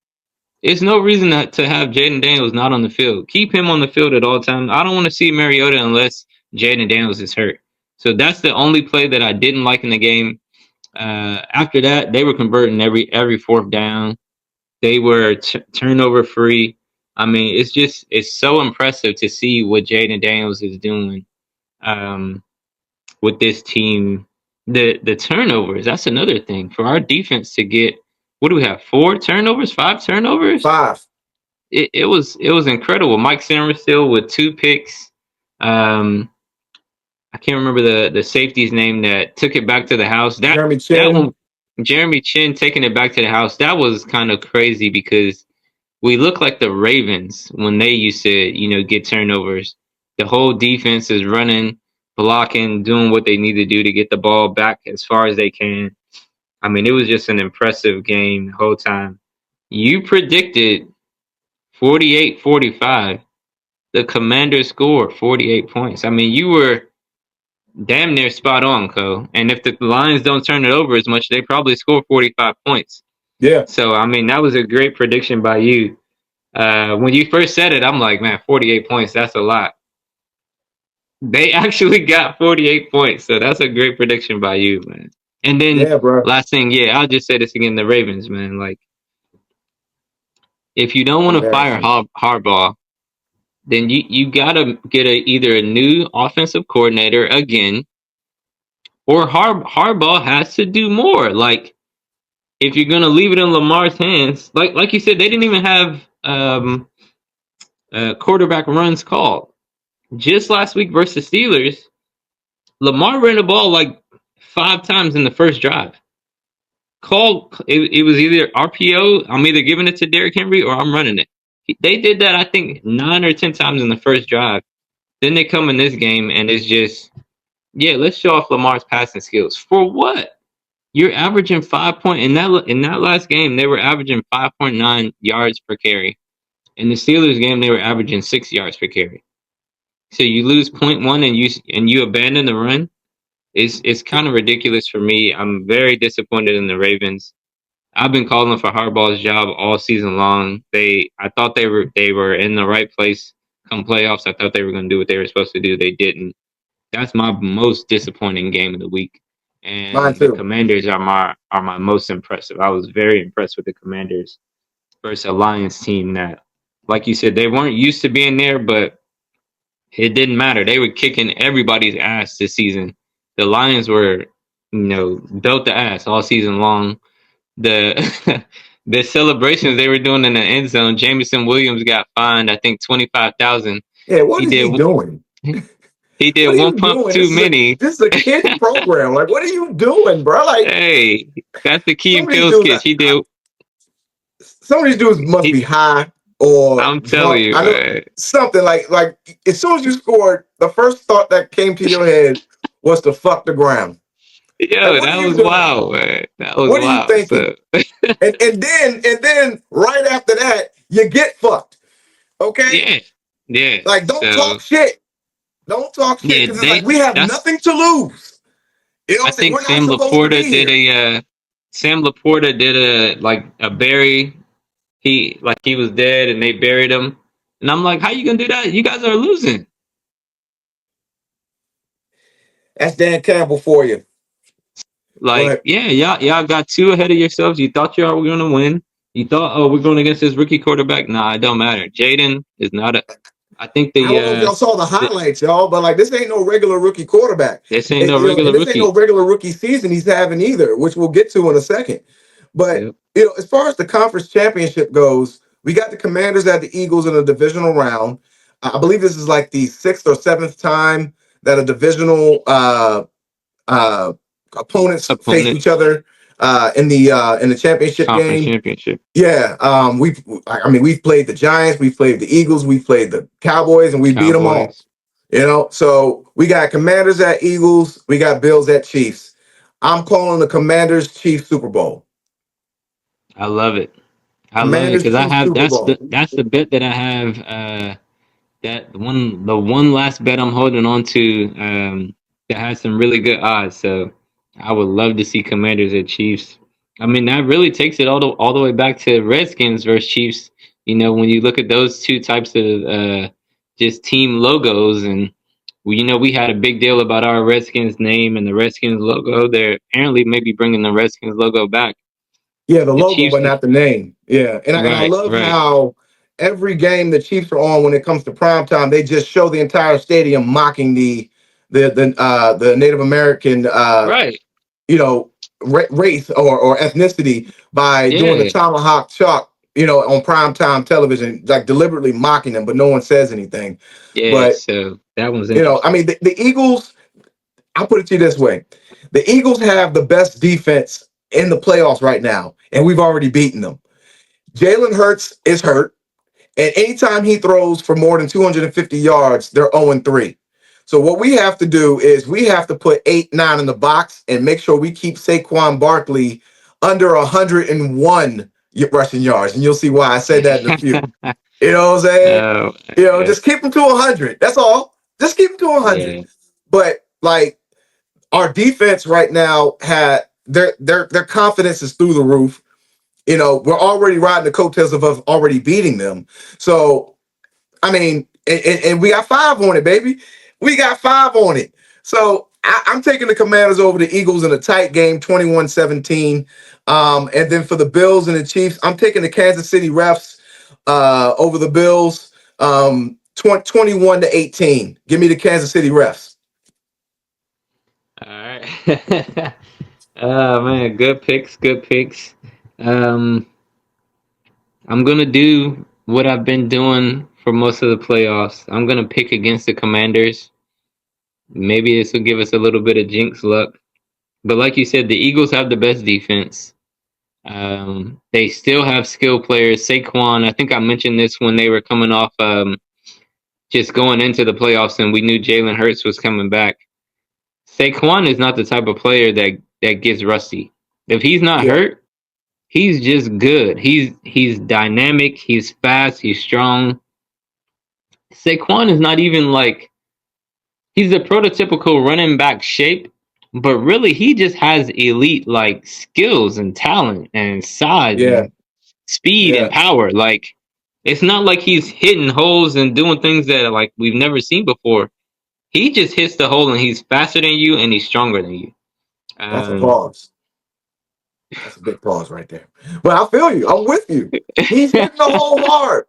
Speaker 2: There's no reason to have Jaden Daniels not on the field. Keep him on the field at all times. I don't want to see Mariota unless Jaden Daniels is hurt. So that's the only play that I didn't like in the game. After that, they were converting every fourth down. They were turnover free. I mean, it's so impressive to see what Jaden Daniels is doing um, with this team. The turnovers, that's another thing for our defense to get. What do we have? 4 turnovers, 5 turnovers.
Speaker 1: 5.
Speaker 2: It was incredible. Mike Summerstill with 2 picks. Um, I can't remember the safety's name that took it back to the house.
Speaker 1: Jeremy
Speaker 2: That
Speaker 1: Chin.
Speaker 2: one, Jeremy Chin taking it back to the house. That was kind of crazy because we look like the Ravens when they used to, get turnovers. The whole defense is running, blocking, doing what they need to do to get the ball back as far as they can. I mean, it was just an impressive game the whole time. You predicted 48-45. The Commanders scored 48 points. I mean, you were damn near spot on, Co. And if the Lions don't turn it over as much, they probably score 45 points.
Speaker 1: Yeah.
Speaker 2: So, I mean, that was a great prediction by you. When you first said it, I'm like, man, 48 points, that's a lot. They actually got 48 points. So that's a great prediction by you, man. And then
Speaker 1: Yeah, bro.
Speaker 2: last thing, yeah, I'll just say this again, the Ravens, man. Like, if you don't want to fire
Speaker 1: Embarrassing.
Speaker 2: Harbaugh, then you gotta get either a new offensive coordinator again, or Harbaugh has to do more. Like, if you're gonna leave it in Lamar's hands, like you said, they didn't even have quarterback runs called. Just last week versus Steelers, Lamar ran the ball like 5 times in the first drive. It was either RPO, I'm either giving it to Derrick Henry or I'm running it. They did that, I think, 9 or 10 times in the first drive. Then they come in this game and it's just, yeah, let's show off Lamar's passing skills. For what? You're averaging 5 in that last game, they were averaging 5.9 yards per carry. In the Steelers game, they were averaging 6 yards per carry. So you lose point one and you abandon the run. It's kind of ridiculous for me. I'm very disappointed in the Ravens. I've been calling for Harbaugh's job all season long. I thought they were in the right place come playoffs. I thought they were going to do what they were supposed to do. They didn't. That's my most disappointing game of the week.
Speaker 1: Mine
Speaker 2: And the
Speaker 1: too.
Speaker 2: Commanders are my most impressive. I was very impressed with the Commanders versus a Lions team that, like you said, they weren't used to being there, but it didn't matter. They were kicking everybody's ass this season. The Lions were, built the ass all season long. The the celebrations they were doing in the end zone. Jameson Williams got fined, I think 25,000.
Speaker 1: Yeah, what
Speaker 2: He
Speaker 1: is he
Speaker 2: did
Speaker 1: doing?
Speaker 2: he
Speaker 1: What
Speaker 2: did
Speaker 1: are
Speaker 2: one
Speaker 1: you
Speaker 2: pump
Speaker 1: doing?
Speaker 2: too many.
Speaker 1: This is a kids program. Like, what are you doing, bro? Like,
Speaker 2: Hey, that's the Key
Speaker 1: some
Speaker 2: and
Speaker 1: of these
Speaker 2: Peele
Speaker 1: dudes,
Speaker 2: sketch. He did.
Speaker 1: some of these dudes must
Speaker 2: He,
Speaker 1: be high or
Speaker 2: I'm telling
Speaker 1: drunk.
Speaker 2: you,
Speaker 1: I know
Speaker 2: man.
Speaker 1: something like as soon as you scored, the first thought that came to your head was to fuck the ground. Like,
Speaker 2: Yo,
Speaker 1: what are
Speaker 2: that
Speaker 1: you
Speaker 2: was
Speaker 1: doing?
Speaker 2: wild, man. That was
Speaker 1: What are you
Speaker 2: wild.
Speaker 1: thinking?
Speaker 2: So
Speaker 1: And then right after that, you get fucked. Okay?
Speaker 2: yeah, yeah.
Speaker 1: Like, don't
Speaker 2: So
Speaker 1: talk shit. Don't talk shit
Speaker 2: Yeah,
Speaker 1: because it's like we have
Speaker 2: that's
Speaker 1: nothing to lose. You know what
Speaker 2: I
Speaker 1: I'm saying?
Speaker 2: think
Speaker 1: We're not supposed to be here.
Speaker 2: Sam Laporta did a bury. He was dead and they buried him. And I'm like, how you gonna do that? You guys are losing.
Speaker 1: That's Dan Campbell for you.
Speaker 2: Like,
Speaker 1: But
Speaker 2: yeah, y'all got two ahead of yourselves. You thought y'all were gonna win. You thought, oh, we're going against this rookie quarterback. Nah, it don't matter. Jaden is not a. I think
Speaker 1: I don't know if y'all saw the
Speaker 2: the
Speaker 1: highlights, y'all, but like this ain't no regular rookie quarterback.
Speaker 2: this ain't no
Speaker 1: And
Speaker 2: regular
Speaker 1: this ain't no
Speaker 2: rookie.
Speaker 1: regular rookie season he's having either, which we'll get to in a second. But
Speaker 2: Yep.
Speaker 1: as far as the conference championship goes, we got the Commanders at the Eagles in a divisional round. I believe this is like the sixth or seventh time that a divisional uh, opponents face
Speaker 2: Opponent
Speaker 1: each other in the championship
Speaker 2: conference
Speaker 1: game.
Speaker 2: championship.
Speaker 1: Yeah, we've played the Giants, we've played the Eagles, we've played the Cowboys, and we beat them all.
Speaker 2: Cowboys.
Speaker 1: So we got Commanders at Eagles, we got Bills at Chiefs. I'm calling the Commanders Chiefs Super Bowl.
Speaker 2: I love it. I love it
Speaker 1: Commanders
Speaker 2: because I
Speaker 1: Chiefs
Speaker 2: have
Speaker 1: Super Bowl.
Speaker 2: that's the bet that I have. The one last bet I'm holding on to that has some really good odds. So I would love to see Commanders at Chiefs. I mean, that really takes it all the way back to Redskins versus Chiefs. You know, when you look at those two types of just team logos, and we had a big deal about our Redskins name and the Redskins logo. They're apparently maybe bringing the Redskins logo back.
Speaker 1: Yeah, the
Speaker 2: The
Speaker 1: logo,
Speaker 2: Chiefs,
Speaker 1: but not the name. Yeah, and I
Speaker 2: right,
Speaker 1: love
Speaker 2: right,
Speaker 1: how every game the Chiefs are on when it comes to prime time, they just show the entire stadium mocking the Native American
Speaker 2: right.
Speaker 1: race or ethnicity by doing the
Speaker 2: Yeah,
Speaker 1: tomahawk chalk, on primetime television, like deliberately mocking them, but no one says anything.
Speaker 2: yeah.
Speaker 1: But
Speaker 2: So that one's interesting.
Speaker 1: the Eagles. I'll put it to you this way: the Eagles have the best defense in the playoffs right now, and we've already beaten them. Jalen Hurts is hurt. And anytime he throws for more than 250 yards, they're 0-3. So what we have to do is we have to put 8-9 in the box and make sure we keep Saquon Barkley under 101 rushing yards. And you'll see why I said that in a few. You know what I'm saying?
Speaker 2: Oh,
Speaker 1: Just keep him to 100. That's all. Just keep him to 100.
Speaker 2: yeah,
Speaker 1: But like our defense right now had their confidence is through the roof. We're already riding the coattails of us already beating them. So I mean, and we got 5 on it, baby. We got 5 on it. So I'm taking the Commanders over the Eagles in a tight game, 21-17. And then for the Bills and the Chiefs, I'm taking the Kansas City Refs over the Bills, 21-18. Give me the Kansas City Refs.
Speaker 2: all right. Oh man, good picks, good picks. Um, I'm gonna do what I've been doing for most of the playoffs. I'm gonna pick against the Commanders. Maybe this will give us a little bit of jinx luck. But like you said, the Eagles have the best defense. They still have skill players. Saquon, I think I mentioned this when they were coming off just going into the playoffs, and we knew Jalen Hurts was coming back. Saquon is not the type of player that gets rusty. If he's not
Speaker 1: Yeah,
Speaker 2: hurt, he's just good. He's dynamic. He's fast. He's strong. Saquon is not even like he's the prototypical running back shape, but really he just has elite like skills and talent and size
Speaker 1: yeah,
Speaker 2: and speed and
Speaker 1: yeah.
Speaker 2: power. Like it's not like he's hitting holes and doing things that like we've never seen before. He just hits the hole and he's faster than you and he's stronger than you.
Speaker 1: That's a
Speaker 2: Um,
Speaker 1: pause. That's a big pause right there. But I feel you. I'm with you. He's hitting the hole hard.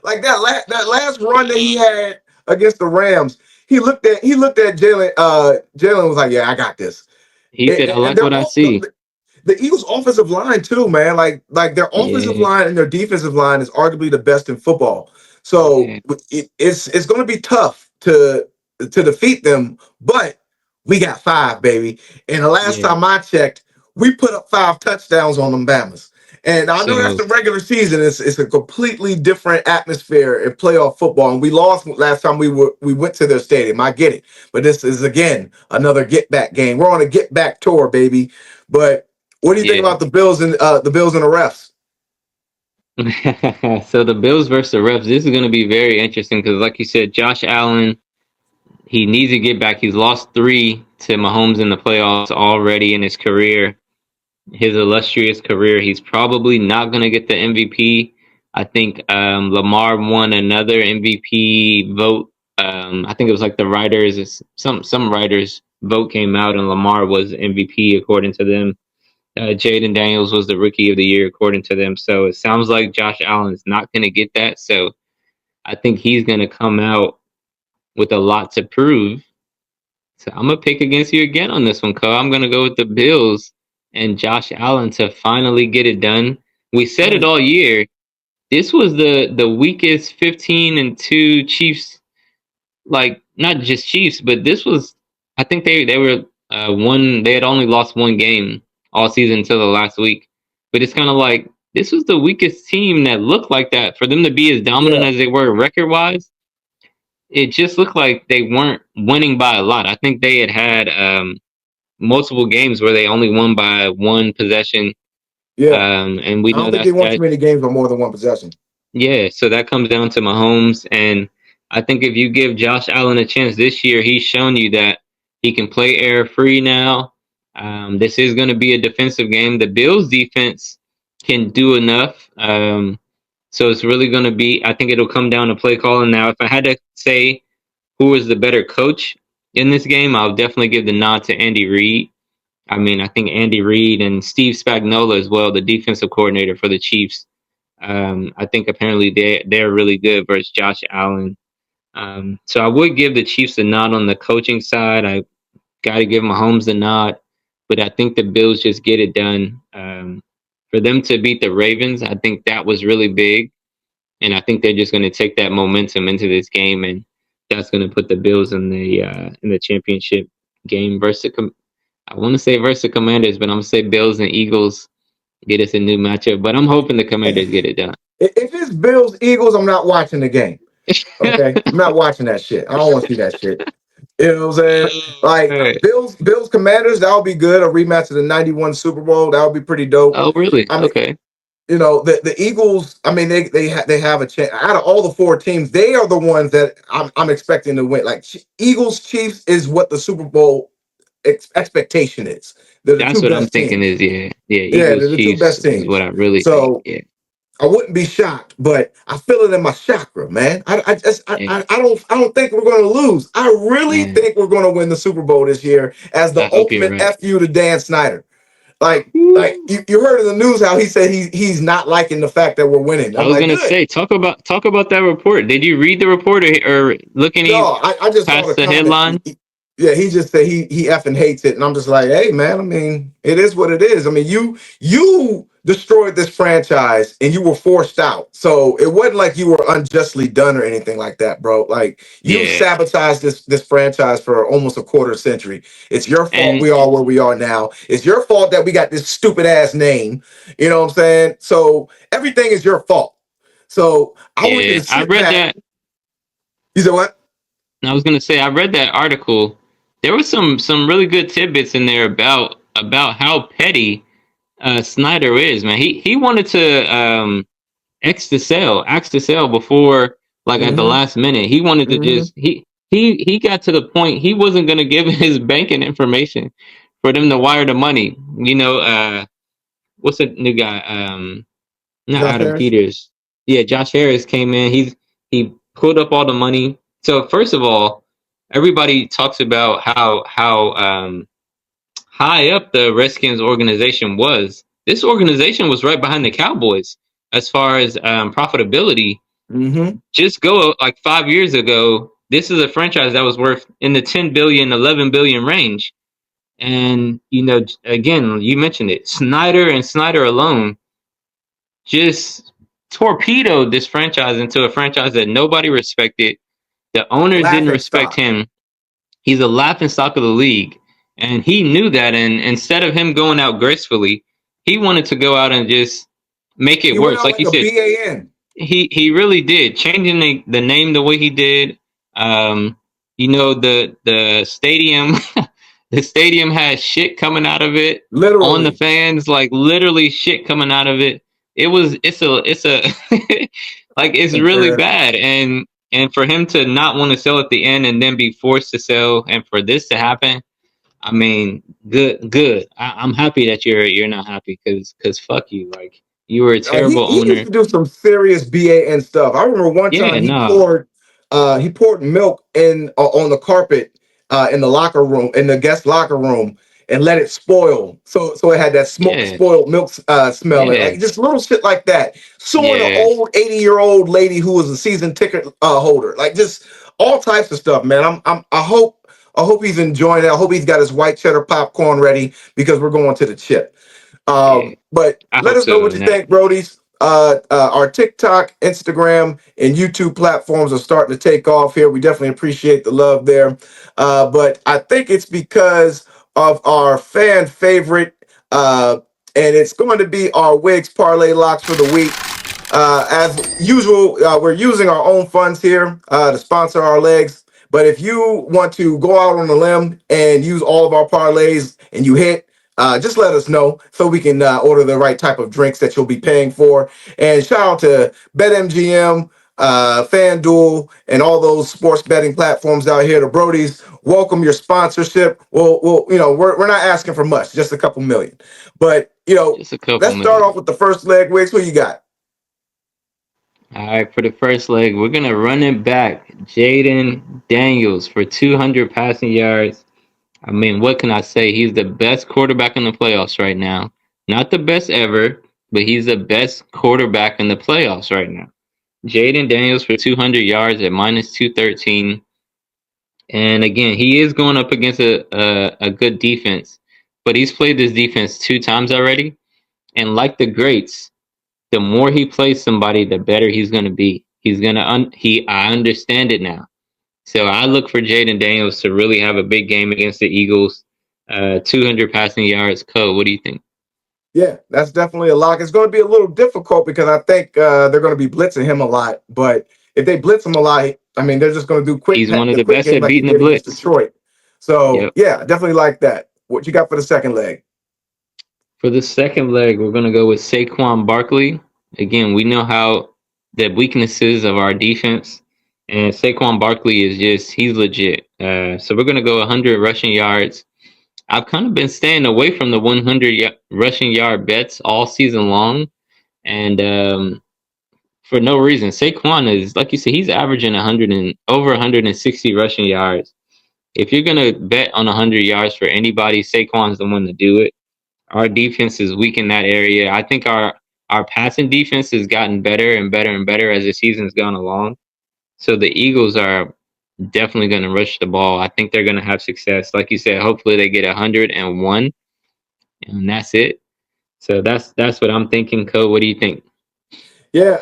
Speaker 1: Like that last run that he had against the Rams, he looked at Jalen. Jalen was like, "Yeah, I got this."
Speaker 2: he said, "I
Speaker 1: And
Speaker 2: like
Speaker 1: they're
Speaker 2: what I
Speaker 1: all
Speaker 2: see."
Speaker 1: the Eagles' offensive line too, man. Like their offensive
Speaker 2: Yeah,
Speaker 1: line and their defensive line is arguably the best in football. So
Speaker 2: yeah,
Speaker 1: it's going to be tough to defeat them, but we got 5, baby. And the last
Speaker 2: yeah.
Speaker 1: time I checked, we put up 5 touchdowns on them Bama's. And I know that's
Speaker 2: So
Speaker 1: the regular season. It's a completely different atmosphere in playoff football. And we lost last time we went to their stadium. I get it, but this is again another get back game. We're on a get back tour, baby. But what do you think
Speaker 2: yeah.
Speaker 1: about the Bills and the refs?
Speaker 2: So the Bills versus the refs. This is going to be very interesting because, like you said, Josh Allen. He needs to get back. He's lost 3 to Mahomes in the playoffs already in his career, his illustrious career. He's probably not going to get the MVP. I think Lamar won another MVP vote. I think it was like the writers, some writers' vote came out, and Lamar was MVP according to them. Jaden Daniels was the rookie of the year according to them. So it sounds like Josh Allen's not going to get that. So I think he's going to come out with a lot to prove. So I'm gonna pick against you again on this one, Cole. I'm gonna go with the Bills and Josh Allen to finally get it done. We said it all year. This was the weakest 15-2 Chiefs, like not just Chiefs, but this was. I think they were one. They had only lost one game all season until the last week. But it's kind of like this was the weakest team that looked like that for them to be as dominant as they were record wise. It just looked like they weren't winning by a lot. I think they had multiple games where they only won by one possession.
Speaker 1: Yeah.
Speaker 2: And we
Speaker 1: I don't
Speaker 2: know
Speaker 1: think they won
Speaker 2: that
Speaker 1: too many games by more than one possession.
Speaker 2: yeah, so that comes down to Mahomes. And I think if you give Josh Allen a chance this year, he's shown you that he can play air free now. This is going to be a defensive game. The Bills defense can do enough. So it's really going to be, I think it'll come down to play calling. Now, if I had to say who is the better coach in this game, I'll definitely give the nod to Andy Reid. I mean, I think Andy Reid and Steve Spagnuolo as well, the defensive coordinator for the Chiefs. I think apparently they're really good versus Josh Allen. So I would give the Chiefs a nod on the coaching side. I got to give Mahomes the nod, but I think the Bills just get it done. For them to beat the Ravens, I think that was really big, and I think they're just going to take that momentum into this game, and that's going to put the Bills in the championship game versus. I want to say versus the Commanders, but I'm gonna say Bills and Eagles get us a new matchup. But I'm hoping the Commanders get it done.
Speaker 1: If it's Bills Eagles, I'm not watching the game. Okay, I'm not watching that shit. I don't want to see that shit. You know what I'm saying? Like Bills Commanders, that would be good. A rematch of the '91 Super Bowl, that would be pretty dope.
Speaker 2: Oh, really?
Speaker 1: I mean,
Speaker 2: okay.
Speaker 1: You know, the Eagles. I mean, they have a chance. Out of all the 4 teams, they are the ones that I'm expecting to win. Like Eagles Chiefs is what the Super Bowl expectation is.
Speaker 2: That's what I'm thinking is Eagles
Speaker 1: the
Speaker 2: Chiefs
Speaker 1: 2 best teams.
Speaker 2: is what I really
Speaker 1: think.
Speaker 2: Yeah.
Speaker 1: I wouldn't be shocked, but I feel it in my chakra, man. I don't think we're going to lose. I really think we're going to win the Super Bowl this year as the ultimate FU to Dan Snyder. Like you heard in the news how he said he's not liking the fact that we're winning.
Speaker 2: I was gonna say talk about that report. Did you read the report or look any?
Speaker 1: No, I just
Speaker 2: past the headline.
Speaker 1: Yeah, he just said he effing hates it, and I'm just like, hey man, I mean, it is what it is. I mean, you destroyed this franchise and you were forced out, so it wasn't like you were unjustly done or anything like that, bro. Like you sabotaged this franchise for almost a quarter century. It's your fault we are where we are now. It's your fault that we got this stupid ass name. You know what I'm saying? So everything is your fault. So I want you to sit back. That. You said what?
Speaker 2: I was gonna say I read that article. There was some really good tidbits in there about how petty Snyder is, man. He wanted to axe the sale before, like at the last minute. He wanted to just he got to the point he wasn't gonna give his banking information for them to wire the money. You know, what's the new guy? Not Josh Adam Harris? Peters. Yeah, Josh Harris came in. He pulled up all the money. So first of all, everybody talks about how high up the Redskins organization was. This organization was right behind the Cowboys as far as profitability. Just go like 5 years ago, this is a franchise that was worth in the 10 billion, 11 billion range. And, you know, again, you mentioned it, Snyder and Snyder alone just torpedoed this franchise into a franchise that nobody respected. The owners didn't respect him. He's a laughingstock of the league. And he knew that. And instead of him going out gracefully, he wanted to go out and just make it worse. Like you said,
Speaker 1: BAN.
Speaker 2: He really did. Changing the name the way he did. You know, the stadium the stadium has shit coming out of it.
Speaker 1: Literally.
Speaker 2: On the fans, like literally shit coming out of it. It's a like it's really bad. And And for him to not want to sell at the end and then be forced to sell, and for this to happen, I mean, good. I'm happy that you're not happy because fuck you. Like you were a terrible
Speaker 1: He used
Speaker 2: owner.
Speaker 1: to do some serious BA stuff. I remember one
Speaker 2: Yeah,
Speaker 1: time
Speaker 2: no,
Speaker 1: he poured milk in on the carpet in the locker room, in the guest locker room, and let it spoil. So it had that
Speaker 2: yeah,
Speaker 1: spoiled milk smell, and
Speaker 2: yeah,
Speaker 1: like just little shit like that. Suing an
Speaker 2: yeah.
Speaker 1: old 80-year-old lady who was a season ticket holder, like just all types of stuff, man. I hope he's enjoying it. I hope he's got his white cheddar popcorn ready because we're going to the chip.
Speaker 2: Yeah,
Speaker 1: But
Speaker 2: I
Speaker 1: let
Speaker 2: hope
Speaker 1: us know
Speaker 2: so.
Speaker 1: what
Speaker 2: And
Speaker 1: you
Speaker 2: that
Speaker 1: think, Brodies. Our TikTok, Instagram, and YouTube platforms are starting to take off here. We definitely appreciate the love there. But I think it's because of our fan favorite, and it's going to be our Wigs parlay locks for the week. As usual, we're using our own funds here to sponsor our legs. But if you want to go out on a limb and use all of our parlays and you hit, just let us know so we can order the right type of drinks that you'll be paying for. And shout out to BetMGM, FanDuel, and all those sports betting platforms out here. The Brodies welcome your sponsorship. We're not asking for much, just a couple million. But
Speaker 2: just a couple
Speaker 1: let's start off
Speaker 2: million.
Speaker 1: with the first leg. Wigs, who you got?
Speaker 2: All right, for the first leg, we're gonna run it back. Jaden Daniels for 200 passing yards. I mean, what can I say? He's the best quarterback in the playoffs right now. Not the best ever, but he's the best quarterback in the playoffs right now. Jaden Daniels for 200 yards at minus 213. And again, he is going up against a good defense, but he's played this defense two times already. And like the greats, the more he plays somebody, the better he's going to be. He's going to I understand it now. So I look for Jaden Daniels to really have a big game against the Eagles. 200 passing yards. Cole, what do you think?
Speaker 1: Yeah, that's definitely a lock. It's going to be a little difficult because I think they're going to be blitzing him a lot. But if they blitz him a lot, I mean, they're just going to do
Speaker 2: He's one of
Speaker 1: the
Speaker 2: the
Speaker 1: quick
Speaker 2: best
Speaker 1: game
Speaker 2: at
Speaker 1: like he
Speaker 2: beating the
Speaker 1: did against
Speaker 2: blitz.
Speaker 1: Detroit. So
Speaker 2: Yep.
Speaker 1: yeah, definitely like that. What you got for the second leg?
Speaker 2: For the second leg, we're going to go with Saquon Barkley. Again, we know how the weaknesses of our defense, and Saquon Barkley is he's legit. So we're going to go 100 rushing yards. I've kind of been staying away from the 100 rushing yard bets all season long, and for no reason. Saquon is, like you said, he's averaging 100 and over 160 rushing yards. If you're gonna bet on 100 yards for anybody, Saquon's the one to do it. Our defense is weak in that area. I think our passing defense has gotten better and better and better as the season's gone along. So the Eagles are definitely going to rush the ball. I think they're going to have success. Like you said, hopefully they get 101, and that's it. So that's what I'm thinking. Cole, what do you think?
Speaker 1: Yeah,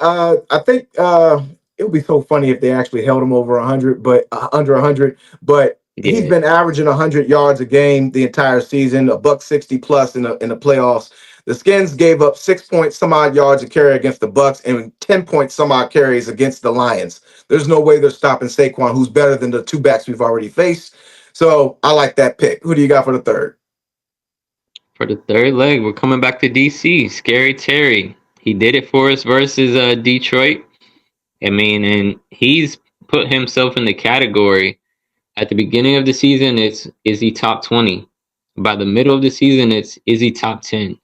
Speaker 1: I think it would be so funny if they actually held him over 100, but under 100. But he's
Speaker 2: Yeah,
Speaker 1: been averaging 100 yards a game the entire season, a buck 60 plus in the playoffs. The Skins gave up 6 point some odd yards a carry against the Bucks and 10 point some odd carries against the Lions. There's no way they're stopping Saquon, who's better than the two backs we've already faced. So I like that pick. Who do you got for the third?
Speaker 2: for the third leg, we're coming back to DC. Scary Terry. He did it for us versus Detroit. I mean, and he's put himself in the category. At the beginning of the season, it's is he top 20? By the middle of the season, it's is he top 10?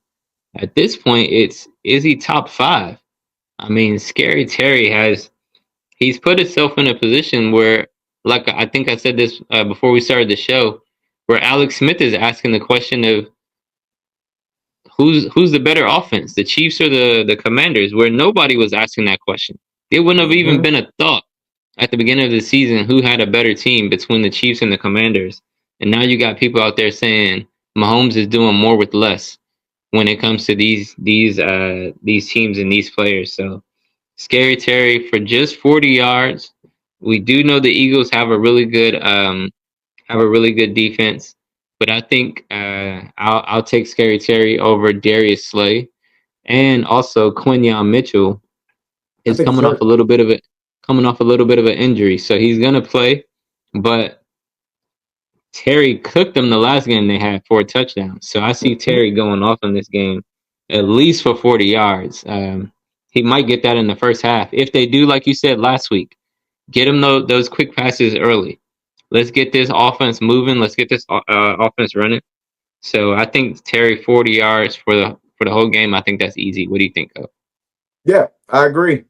Speaker 2: At this point, it's is he top 5? I mean, Scary Terry he's put himself in a position where, like I think I said this before we started the show, where Alex Smith is asking the question of who's the better offense, the Chiefs or the Commanders, where nobody was asking that question. It wouldn't have even
Speaker 1: Mm-hmm.
Speaker 2: been a thought at the beginning of the season who had a better team between the Chiefs and the Commanders. And now you got people out there saying Mahomes is doing more with less when it comes to these teams and these players. So Scary Terry for just 40 yards. We do know the Eagles have a really good defense, but I think I'll take Scary Terry over Darius Slay, and also Quinyon Mitchell
Speaker 1: I
Speaker 2: is
Speaker 1: think he's hurt.
Speaker 2: coming off a little bit of an injury, so he's gonna play. But Terry cooked them the last game they had 4 touchdowns, so I see
Speaker 1: Mhm.
Speaker 2: Terry going off in this game at least for 40 yards. He might get that in the first half if they do like you said last week. Get him those quick passes early. Let's get this offense moving. Let's get this offense running. So I think Terry 40 yards for the whole game. I think that's easy. What do you think?
Speaker 1: Yeah, I agree.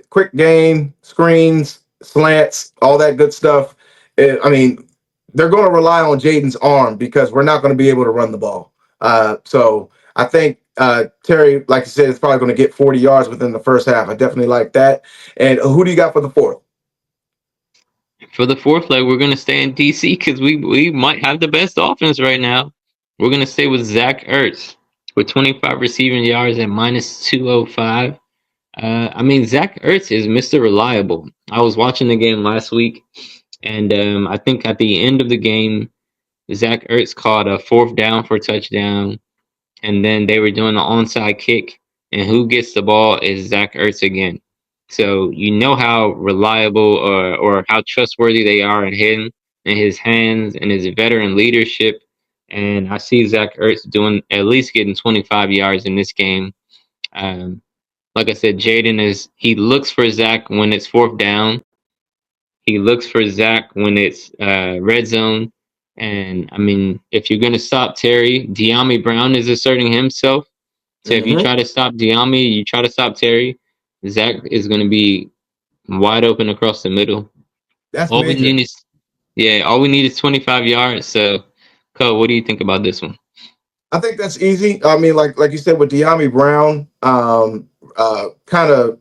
Speaker 1: Quick game, screens, slants, all that good stuff. I mean, they're going to rely on Jaden's arm because we're not going to be able to run the ball. So I think Terry, like you said, is probably going to get 40 yards within the first half. I definitely like that. And who do you got for the fourth?
Speaker 2: For the fourth leg, we're gonna stay in DC because we might have the best offense right now. We're gonna stay with Zach Ertz with 25 receiving yards and minus 205. I mean, Zach Ertz is Mr. Reliable. I was watching the game last week, and I think at the end of the game, Zach Ertz caught a fourth down for a touchdown, and then they were doing the onside kick, and who gets the ball is Zach Ertz again. So you know how reliable or how trustworthy they are in him and his hands and his veteran leadership. And I see Zach Ertz doing at least getting 25 yards in this game. Um, like I said, Jaden he looks for Zach when it's fourth down. He looks for Zach when it's red zone. And I mean, if you're gonna stop Terry, De'Ami Brown is asserting himself. So if you
Speaker 1: Mm-hmm.
Speaker 2: try to stop De'Ami, you try to stop Terry, Zach is gonna be wide open across the middle.
Speaker 1: That's
Speaker 2: All we
Speaker 1: major.
Speaker 2: need is all we need is 25 yards. So, Cole, what do you think about this one?
Speaker 1: I think that's easy. I mean, like you said with De'Ami Brown, kind of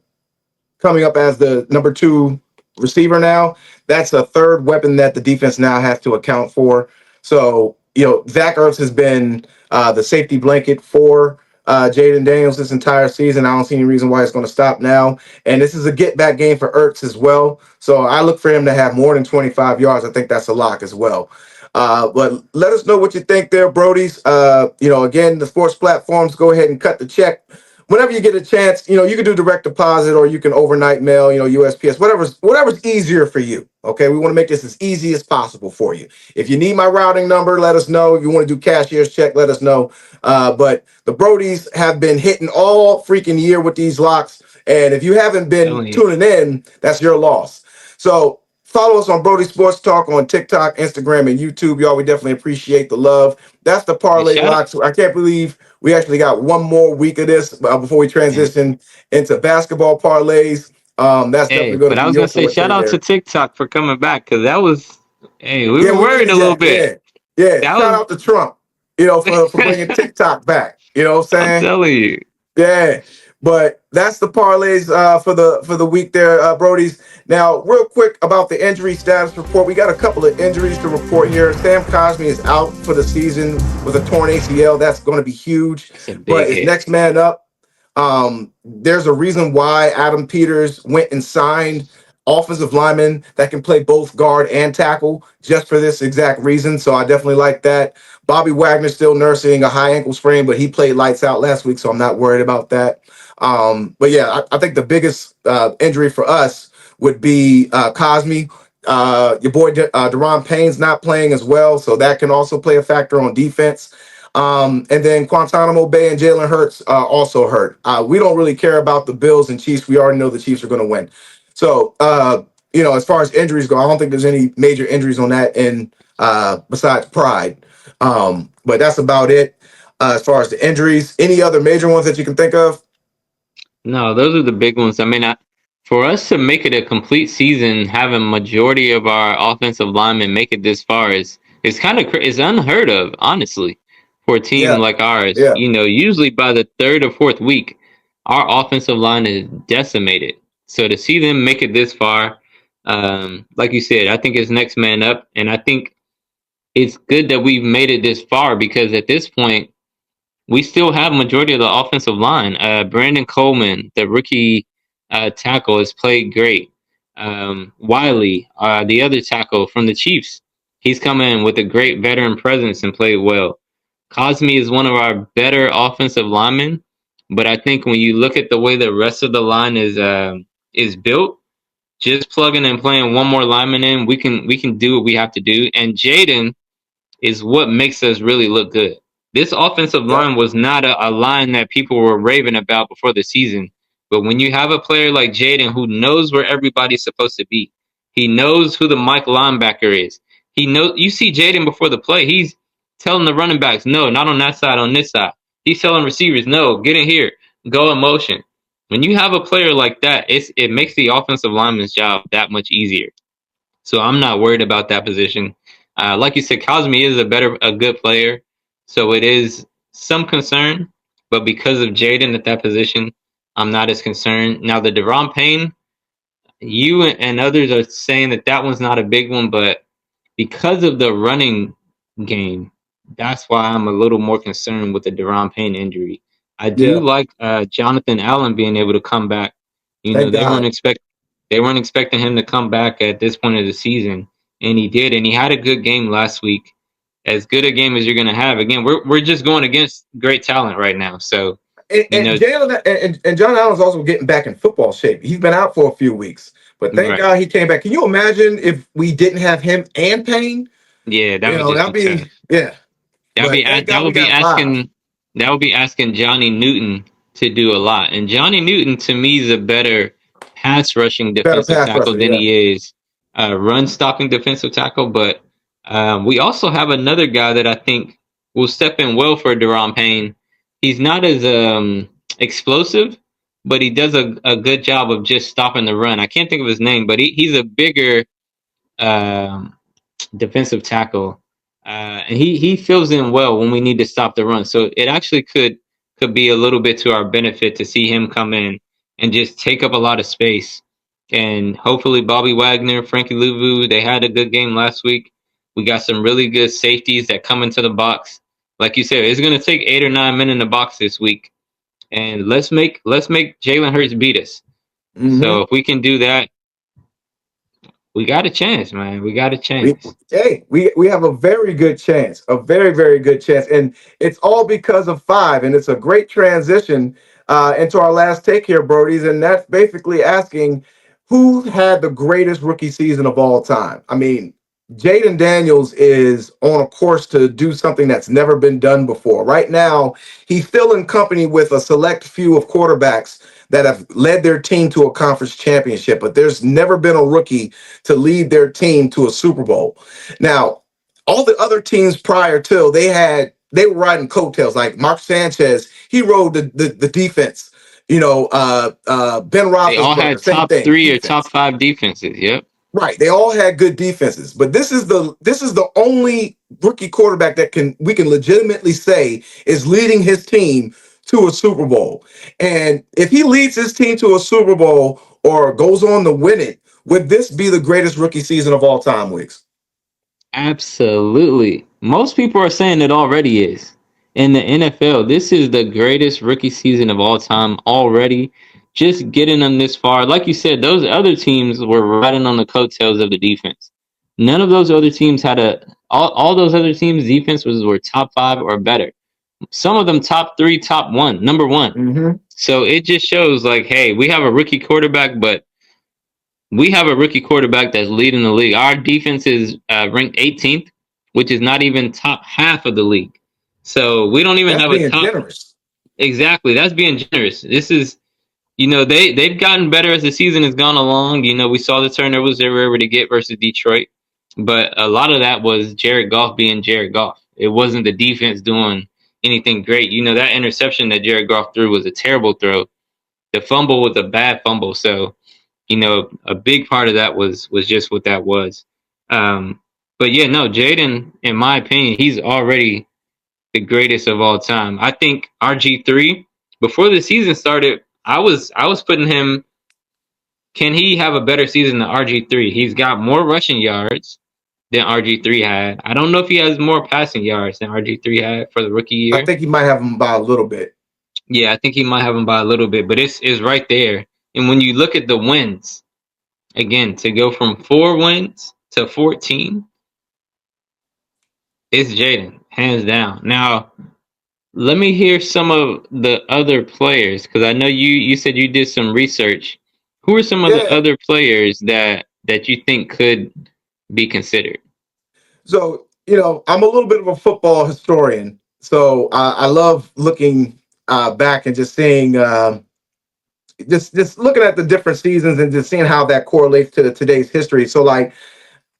Speaker 1: coming up as the number two receiver now. That's a third weapon that the defense now has to account for. So, Zach Ertz has been the safety blanket for Jaden Daniels this entire season. I don't see any reason why it's going to stop now. And this is a get back game for Ertz as well. So I look for him to have more than 25 yards. I think that's a lock as well. But let us know what you think there, Brodies. Again, the sports platforms, go ahead and cut the check whenever you get a chance. You can do direct deposit or you can overnight mail, USPS, whatever's easier for you. Okay, we want to make this as easy as possible for you. If you need my routing number, let us know. If you want to do cashier's check, let us know. But the Brodies have been hitting all freaking year with these locks. And if you haven't been
Speaker 2: Telling you.
Speaker 1: tuning in, that's your loss. So follow us on Brody Sports Talk on TikTok, Instagram, and YouTube. Y'all, we definitely appreciate the love. That's the
Speaker 2: And
Speaker 1: parlay
Speaker 2: shout out,
Speaker 1: locks. I can't believe we actually got one more week of this before we
Speaker 2: yeah.
Speaker 1: transition into basketball parlays. That's definitely
Speaker 2: Hey,
Speaker 1: going
Speaker 2: but
Speaker 1: to
Speaker 2: I
Speaker 1: be
Speaker 2: was
Speaker 1: your
Speaker 2: gonna say
Speaker 1: forte
Speaker 2: shout out to
Speaker 1: there.
Speaker 2: TikTok for coming back because that was, hey, we
Speaker 1: Yeah,
Speaker 2: were
Speaker 1: we
Speaker 2: worried a
Speaker 1: needed
Speaker 2: little
Speaker 1: that.
Speaker 2: bit.
Speaker 1: Yeah.
Speaker 2: That
Speaker 1: Shout
Speaker 2: was,
Speaker 1: out to Trump, for bringing TikTok back. You know what I'm
Speaker 2: I'm
Speaker 1: saying?
Speaker 2: telling you.
Speaker 1: Yeah, but that's the parlays for the week there, Brody's. Now, real quick about the injury status report. We got a couple of injuries to report here. Sam Cosmi is out for the season with a torn ACL. That's going to be huge.
Speaker 2: That's a
Speaker 1: But
Speaker 2: big
Speaker 1: it's
Speaker 2: hit.
Speaker 1: next man up. There's a reason why Adam Peters went and signed offensive linemen that can play both guard and tackle just for this exact reason. So I definitely like that. Bobby Wagner's still nursing a high ankle sprain, but he played lights out last week, so I'm not worried about that. But yeah, I think the biggest injury for us would be Cosme. Your boy Deron Payne's not playing as well, so that can also play a factor on defense. And then Guantanamo Bay and Jalen Hurts also hurt. We don't really care about the Bills and Chiefs. We already know the Chiefs are going to win. So, as far as injuries go, I don't think there's any major injuries on that end besides Pride. But that's about it as far as the injuries. Any other major ones that you can think of?
Speaker 2: No, those are the big ones. I mean, for us to make it a complete season, having majority of our offensive linemen make it this far is kind of it's unheard of, honestly, for a team
Speaker 1: Yeah,
Speaker 2: like ours.
Speaker 1: yeah,
Speaker 2: Usually by the third or fourth week, our offensive line is decimated. So to see them make it this far, like you said, I think it's next man up, and I think it's good that we've made it this far because at this point we still have majority of the offensive line. Brandon Coleman, the rookie tackle, has played great. Wiley, the other tackle from the Chiefs, he's come in with a great veteran presence and played well. Cosme is one of our better offensive linemen, but I think when you look at the way the rest of the line is built, just plugging and playing one more lineman in, we can do what we have to do. And Jaden is what makes us really look good. This offensive
Speaker 1: yep,
Speaker 2: line was not a line that people were raving about before the season. But when you have a player like Jaden who knows where everybody's supposed to be, he knows who the Mike linebacker is. He knows. You see Jaden before the play. He's telling the running backs, no, not on that side, on this side. He's telling receivers, no, get in here, go in motion. When you have a player like that, it makes the offensive lineman's job that much easier. So I'm not worried about that position. Like you said, Cosme is a good player, so it is some concern. But because of Jaden at that position, I'm not as concerned. Now the Deron Payne, you and others are saying that that one's not a big one, but because of the running game, that's why I'm a little more concerned with the Deron Payne injury. I do
Speaker 1: Yeah.
Speaker 2: like Jonathan Allen being able to come back. You know,
Speaker 1: Thank God.
Speaker 2: they weren't expecting him to come back at this point of the season, and he did, and he had a good game last week. As good a game as you're going to have. Again, we're just going against great talent right now, so you
Speaker 1: And
Speaker 2: know,
Speaker 1: Jalen and John Allen's also getting back in football shape. He's been out for a few weeks, but thank
Speaker 2: right?
Speaker 1: God he came back. Can you imagine if we didn't have him and Payne?
Speaker 2: Yeah, that
Speaker 1: You
Speaker 2: would
Speaker 1: know,
Speaker 2: just
Speaker 1: that'd
Speaker 2: be tough.
Speaker 1: be yeah. But thank
Speaker 2: That
Speaker 1: God we
Speaker 2: would be
Speaker 1: got five.
Speaker 2: asking Johnny Newton to do a lot. And Johnny Newton to me is a better pass rushing
Speaker 1: Better
Speaker 2: defensive
Speaker 1: pass
Speaker 2: tackle
Speaker 1: rusher,
Speaker 2: than
Speaker 1: yeah.
Speaker 2: he is run stopping defensive tackle. But we also have another guy that I think will step in well for Deron Payne. He's not as explosive, but he does a good job of just stopping the run. I can't think of his name, but he's a bigger um, defensive tackle, and he fills in well when we need to stop the run. So it actually could be a little bit to our benefit to see him come in and just take up a lot of space. And hopefully, Bobby Wagner, Frankie Louvu, they had a good game last week. We got some really good safeties that come into the box. Like you said, it's going to take 8 or 9 men in the box this week, and let's make Jalen Hurts beat us.
Speaker 1: Mm-hmm.
Speaker 2: So if we can do that, we got a chance, man. We got a
Speaker 1: We,
Speaker 2: chance.
Speaker 1: hey, we have a very good chance, a very, very good chance. And it's all because of five. And it's a great transition into our last take here, Brodies. And that's basically asking who had the greatest rookie season of all time. I mean, Jaden Daniels is on a course to do something that's never been done before. Right now, he's still in company with a select few of quarterbacks that have led their team to a conference championship, but there's never been a rookie to lead their team to a Super Bowl. Now, all the other teams prior to they were riding coattails. Like Mark Sanchez, he rode the defense. Ben
Speaker 2: They all had
Speaker 1: Roethlisberger, same
Speaker 2: top
Speaker 1: thing,
Speaker 2: three or top
Speaker 1: defense.
Speaker 2: five defenses. Yep.
Speaker 1: Right, they all had good defenses, but this is the only rookie quarterback that we can legitimately say is leading his team to a Super Bowl. And if he leads his team to a Super Bowl or goes on to win it, would this be the greatest rookie season of all time, Wiggs?
Speaker 2: Absolutely. Most people are saying it already is. In the NFL, this is the greatest rookie season of all time already. Just getting them this far. Like you said, those other teams were riding on the coattails of the defense. None of those other teams had all those other teams' defense were top five or better. Some of them top three, top one, number one.
Speaker 1: Mm-hmm.
Speaker 2: So it just shows like, hey, we have a rookie quarterback, but we have a rookie quarterback that's leading the league. Our defense is ranked 18th, which is not even top half of the league. So we don't even
Speaker 1: That's
Speaker 2: have a
Speaker 1: being
Speaker 2: top.
Speaker 1: generous.
Speaker 2: Exactly, that's being generous. This is, they've gotten better as the season has gone along. We saw the turnovers they were able to get versus Detroit, but a lot of that was Jared Goff being Jared Goff. It wasn't the defense doing anything great. That interception that Jared Goff threw was a terrible throw. The fumble was a bad fumble. So a big part of that was just what that was. Um, but yeah, no, Jaden, in my opinion, he's already the greatest of all time. I think RG3 before the season started, I was putting him. Can he have a better season than RG3? He's got more rushing yards than RG3 had. I don't know if he has more passing yards than RG3 had for the rookie
Speaker 1: I
Speaker 2: year.
Speaker 1: think he might have him by a little bit.
Speaker 2: Yeah, I think he might have him by a little bit, but it's right there. And when you look at the wins, again, to go from 4 wins to 14, it's Jaden, hands down. Now, let me hear some of the other players because I know you said you did some research. Who are some of the
Speaker 1: Yeah.
Speaker 2: other players that you think could be considered?
Speaker 1: So, I'm a little bit of a football historian. So I love looking back and just seeing just looking at the different seasons and just seeing how that correlates to today's history. So, like,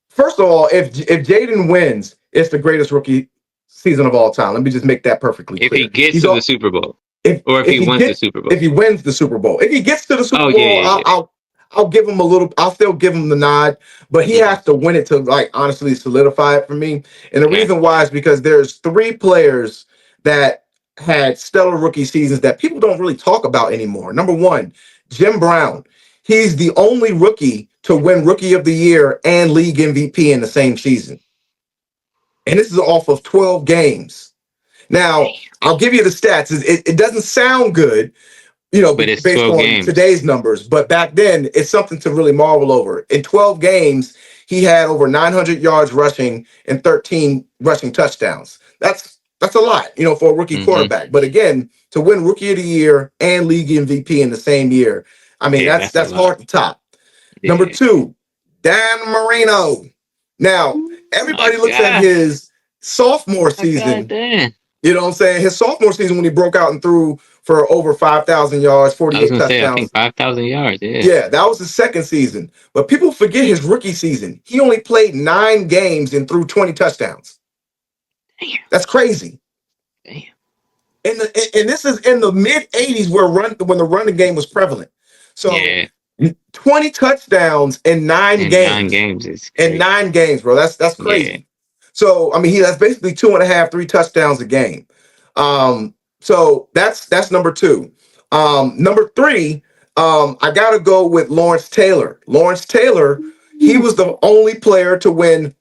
Speaker 1: first of all, if Jaden wins, it's the greatest rookie season of all time. Let me just make that perfectly
Speaker 2: If he
Speaker 1: clear.
Speaker 2: gets to the Super Bowl, or if
Speaker 1: If
Speaker 2: he
Speaker 1: he
Speaker 2: wins the
Speaker 1: gets
Speaker 2: Super Bowl.
Speaker 1: if he wins the Super Bowl, if he gets to the Super
Speaker 2: Oh yeah,
Speaker 1: Bowl,
Speaker 2: yeah, yeah.
Speaker 1: I'll give him a little. I'll still give him the nod, but he has to win it to like honestly solidify it for me. And the reason why is because there's three players that had stellar rookie seasons that people don't really talk about anymore. Number one, Jim Brown. He's the only rookie to win Rookie of the Year and League MVP in the same season, and this is off of 12 games. Now, I'll give you the stats. It doesn't sound good,
Speaker 2: But it's
Speaker 1: based
Speaker 2: 12
Speaker 1: on
Speaker 2: games.
Speaker 1: today's numbers. But back then, it's something to really marvel over. In 12 games, he had over 900 yards rushing and 13 rushing touchdowns. That's a lot, for a rookie quarterback. But again, to win Rookie of the Year and League MVP in the same year, I mean, that's hard to top.
Speaker 2: Yeah.
Speaker 1: Number two, Dan Marino. Now, everybody looks at his sophomore season. You know what I'm saying? His sophomore season when he broke out and threw for over 5,000 yards, 48 touchdowns.
Speaker 2: I think 5,000 yards, yeah.
Speaker 1: Yeah, that was his second season. But people forget his rookie season. He only played 9 games and threw 20 touchdowns.
Speaker 2: Damn.
Speaker 1: That's crazy.
Speaker 2: Damn.
Speaker 1: And this is in the mid-'80s when the running game was prevalent. So 20 touchdowns in 9 games.
Speaker 2: 9 games is crazy.
Speaker 1: In 9 games, bro. That's crazy. Yeah. So, I mean, that's basically 2.5, 3 touchdowns a game. So that's number two. Number three, I gotta go with Lawrence Taylor. Lawrence Taylor, he was the only player to win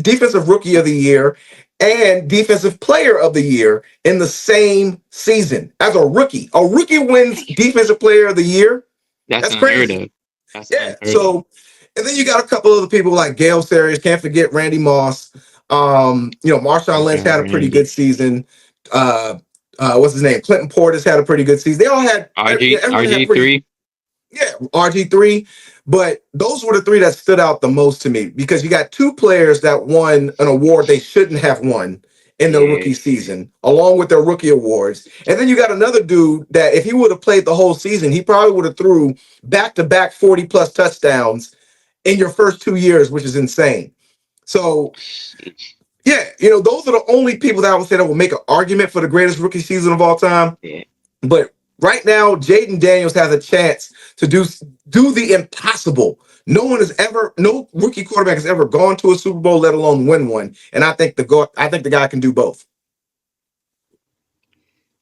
Speaker 1: defensive rookie of the year and defensive player of the year in the same season as a rookie. A rookie wins defensive player of the year. That's crazy. So, and then you got a couple other people like Gale Sayers. Can't forget Randy Moss. Marshawn Lynch had a pretty good season. What's his name? Clinton Portis had a pretty good season. They all had
Speaker 2: RG3.
Speaker 1: Yeah, RG3. But those were the three that stood out the most to me because you got 2 players that won an award they shouldn't have won in their rookie season, along with their rookie awards. And then you got another dude that if he would have played the whole season, he probably would have threw back-to-back 40-plus touchdowns in your first 2 years, which is insane. So, yeah, those are the only people that I would say that will make an argument for the greatest rookie season of all time. Yeah. But right now, Jaden Daniels has a chance to do the impossible. No rookie quarterback has ever gone to a Super Bowl, let alone win one. And I think the guy can do both.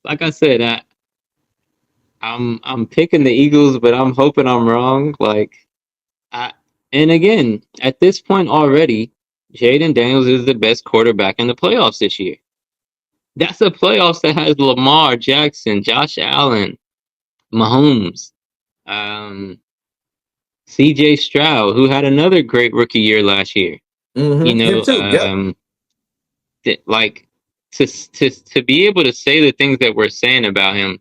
Speaker 2: Like I said, I'm picking the Eagles, but I'm hoping I'm wrong. And again, at this point already, Jaden Daniels is the best quarterback in the playoffs this year. That's the playoffs that has Lamar Jackson, Josh Allen, Mahomes, CJ Stroud, who had another great rookie year last year.
Speaker 1: Mm-hmm.
Speaker 2: To be able to say the things that we're saying about him,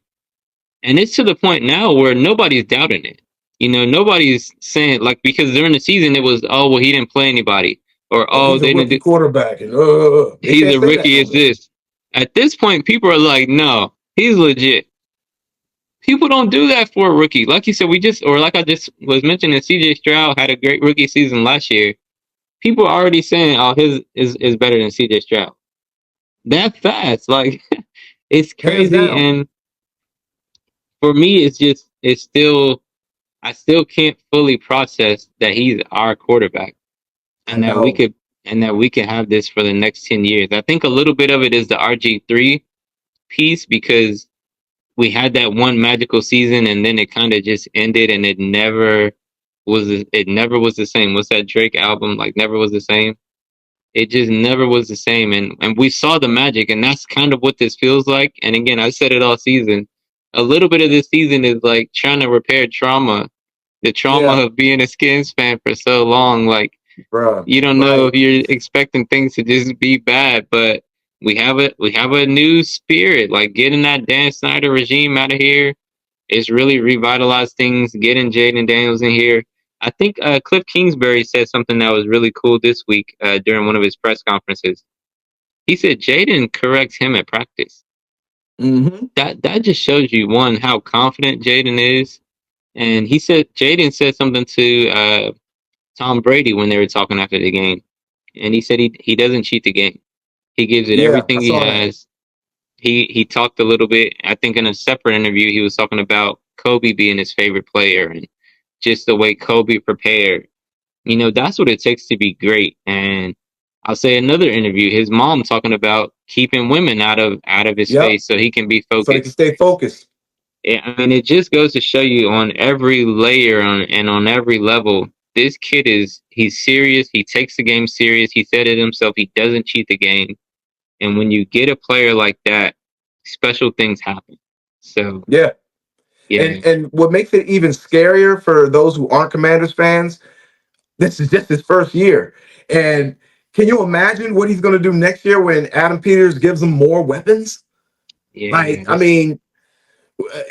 Speaker 2: and it's to the point now where nobody's doubting it. Nobody's saying because during the season it was, oh well, he didn't play anybody, or
Speaker 1: they didn't do quarterback, and
Speaker 2: he's a rookie. Is this? At this point, people are like, no, he's legit. People don't do that for a rookie. Like you said, like I just was mentioning, CJ Stroud had a great rookie season last year. People are already saying, oh, his is better than CJ Stroud. That fast, it's crazy. And for me, I still can't fully process that he's our quarterback, and that we could have this for the next 10 years. I think a little bit of it is the RG3 piece because we had that one magical season and then it kind of just ended and it never was the same. What's that Drake album? Never was the same. It just never was the same. And we saw the magic, and that's kind of what this feels like. And again, I said it all season. A little bit of this season is like trying to repair trauma. The trauma of being a Skins fan for so long. You don't know if you're expecting things to just be bad, but we have a new spirit. Getting that Dan Snyder regime out of here is really revitalized things. Getting Jaden Daniels in here. I think Cliff Kingsbury said something that was really cool this week during one of his press conferences. He said Jaden corrects him at practice.
Speaker 1: Mm-hmm.
Speaker 2: That just shows you, one, how confident Jaden is, And he said Jaden said something to Tom Brady when they were talking after the game, and he said he doesn't cheat the game. He gives it
Speaker 1: Yeah, I
Speaker 2: everything he
Speaker 1: saw that.
Speaker 2: has. He talked a little bit. I think in a separate interview, he was talking about Kobe being his favorite player and just the way Kobe prepared. You know, that's what it takes to be great. And I'll say another interview, his mom talking about keeping women out of his
Speaker 1: Yep.
Speaker 2: face so he can be
Speaker 1: So he can
Speaker 2: focused.
Speaker 1: stay focused.
Speaker 2: I mean, it just goes to show you on every layer and on every level, this kid he's serious. He takes the game serious. He said it himself. He doesn't cheat the game. And when you get a player like that, special things happen. So
Speaker 1: Yeah.
Speaker 2: yeah,
Speaker 1: And what makes it even scarier for those who aren't Commanders fans, this is just his first year. And can you imagine what he's going to do next year when Adam Peters gives him more weapons?
Speaker 2: yeah,
Speaker 1: Like, I mean,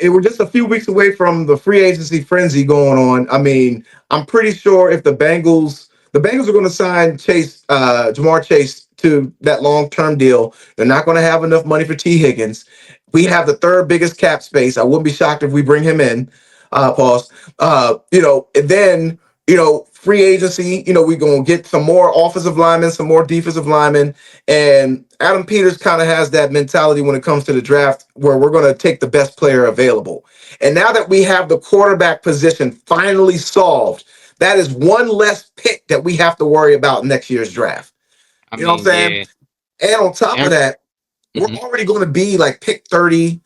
Speaker 1: we're just a few weeks away from the free agency frenzy going on. I mean, I'm pretty sure if the Bengals are going to sign Jamar Chase to that long-term deal, they're not going to have enough money for T. Higgins. We have the third biggest cap space. I wouldn't be shocked if we bring him in. Pause. And then free agency. We're going to get some more offensive linemen, some more defensive linemen, and Adam Peters kind of has that mentality when it comes to the draft where we're going to take the best player available. And now that we have the quarterback position finally solved, that is one less pick that we have to worry about next year's draft.
Speaker 2: I
Speaker 1: You know what I'm
Speaker 2: mean,
Speaker 1: saying?
Speaker 2: yeah.
Speaker 1: And on top of
Speaker 2: Ev-
Speaker 1: that, we're
Speaker 2: mhm.
Speaker 1: already going to be like pick 30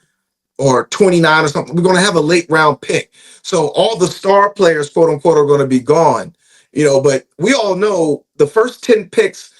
Speaker 1: or 29 or something. We're going to have a late round pick. So all the star players, quote unquote, are going to be gone. But we all know the first 10 picks,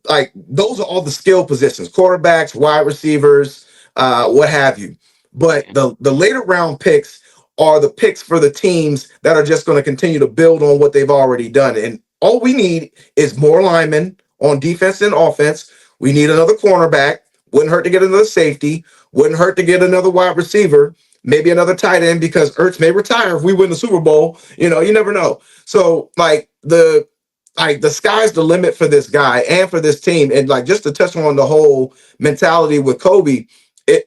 Speaker 1: like those are all the skill positions, quarterbacks, wide receivers, what have you. But
Speaker 2: Yeah.
Speaker 1: the later round picks are the picks for the teams that are just going to continue to build on what they've already done. And all we need is more linemen on defense and offense. We need another cornerback. Wouldn't hurt to get another safety. Wouldn't hurt to get another wide receiver. Maybe another tight end because Ertz may retire if we win the Super Bowl. You never know. So the sky's the limit for this guy and for this team. And like just to touch on the whole mentality with Kobe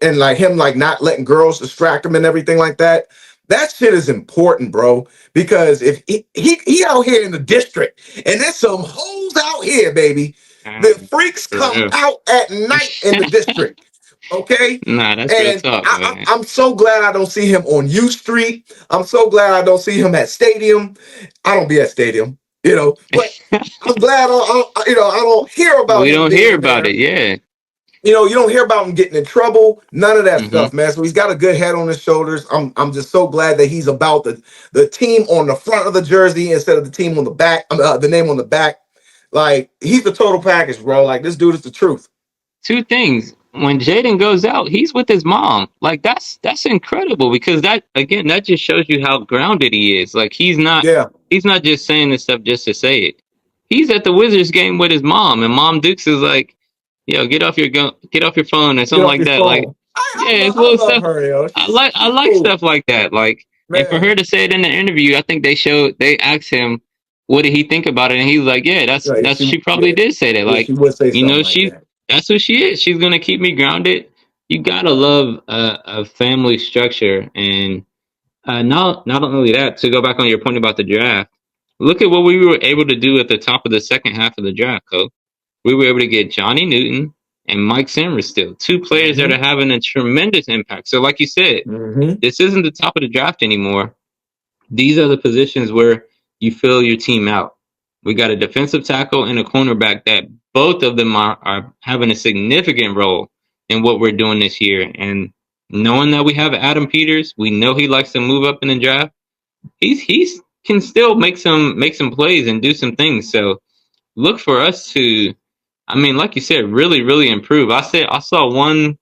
Speaker 1: and like him like not letting girls distract him and everything like that. That shit is important, bro. Because if he out here in the district and there's some hoes out here, baby. The freaks
Speaker 2: For
Speaker 1: come
Speaker 2: real.
Speaker 1: out at night in the district. Okay.
Speaker 2: Nah, that's real
Speaker 1: And
Speaker 2: talk, man.
Speaker 1: I'm so glad I don't see him on U Street. I'm so glad I don't see him at Stadium. I don't be at Stadium, but I'm glad I don't hear about
Speaker 2: We
Speaker 1: him
Speaker 2: don't hear
Speaker 1: being
Speaker 2: about it.
Speaker 1: there.
Speaker 2: Yeah.
Speaker 1: You don't hear about him getting in trouble. None of that
Speaker 2: Hmm.
Speaker 1: stuff, man. So he's got a good head on his shoulders. I'm just so glad that he's about the team on the front of the jersey instead of the team on the back. The name on the back. Like he's the total package, bro. Like this dude is the truth.
Speaker 2: Two things. When Jaden goes out, he's with his mom. Like that's incredible because that again that just shows you how grounded he is. Like
Speaker 1: Yeah.
Speaker 2: he's not just saying this stuff just to say it. He's at the Wizards game with his mom, and Mom Dukes is like, "Yo, get off your phone," or
Speaker 1: Get
Speaker 2: something
Speaker 1: off
Speaker 2: like
Speaker 1: your
Speaker 2: that. Like,
Speaker 1: phone.
Speaker 2: yeah, it's
Speaker 1: I
Speaker 2: little
Speaker 1: love
Speaker 2: stuff.
Speaker 1: her, yo.
Speaker 2: I
Speaker 1: She's
Speaker 2: like
Speaker 1: cool,
Speaker 2: stuff like that. Like, and for
Speaker 1: man.
Speaker 2: her to say it in the interview, I think they asked him, "What did he think about it?" And he's like, "Yeah,
Speaker 1: Yeah,
Speaker 2: she probably did say that."
Speaker 1: she
Speaker 2: Like,
Speaker 1: would say
Speaker 2: you
Speaker 1: something
Speaker 2: know,
Speaker 1: like that.
Speaker 2: that's who she is. She's gonna keep me grounded. You gotta love a family structure, and not only that. To go back on your point about the draft, look at what we were able to do at the top of the second half of the draft, Cole. We were able to get Johnny Newton and Mike Sammers still, two players that
Speaker 1: Mm-hmm.
Speaker 2: are having a tremendous impact. So, like you said,
Speaker 1: Mm-hmm.
Speaker 2: this isn't the top of the draft anymore. These are the positions where you fill your team out. We got a defensive tackle and a cornerback that both of them are having a significant role in what we're doing this year. And knowing that we have Adam Peters, we know he likes to move up in the draft. He's can still make some plays and do some things. So look for us to, I mean, like you said, really improve. I saw one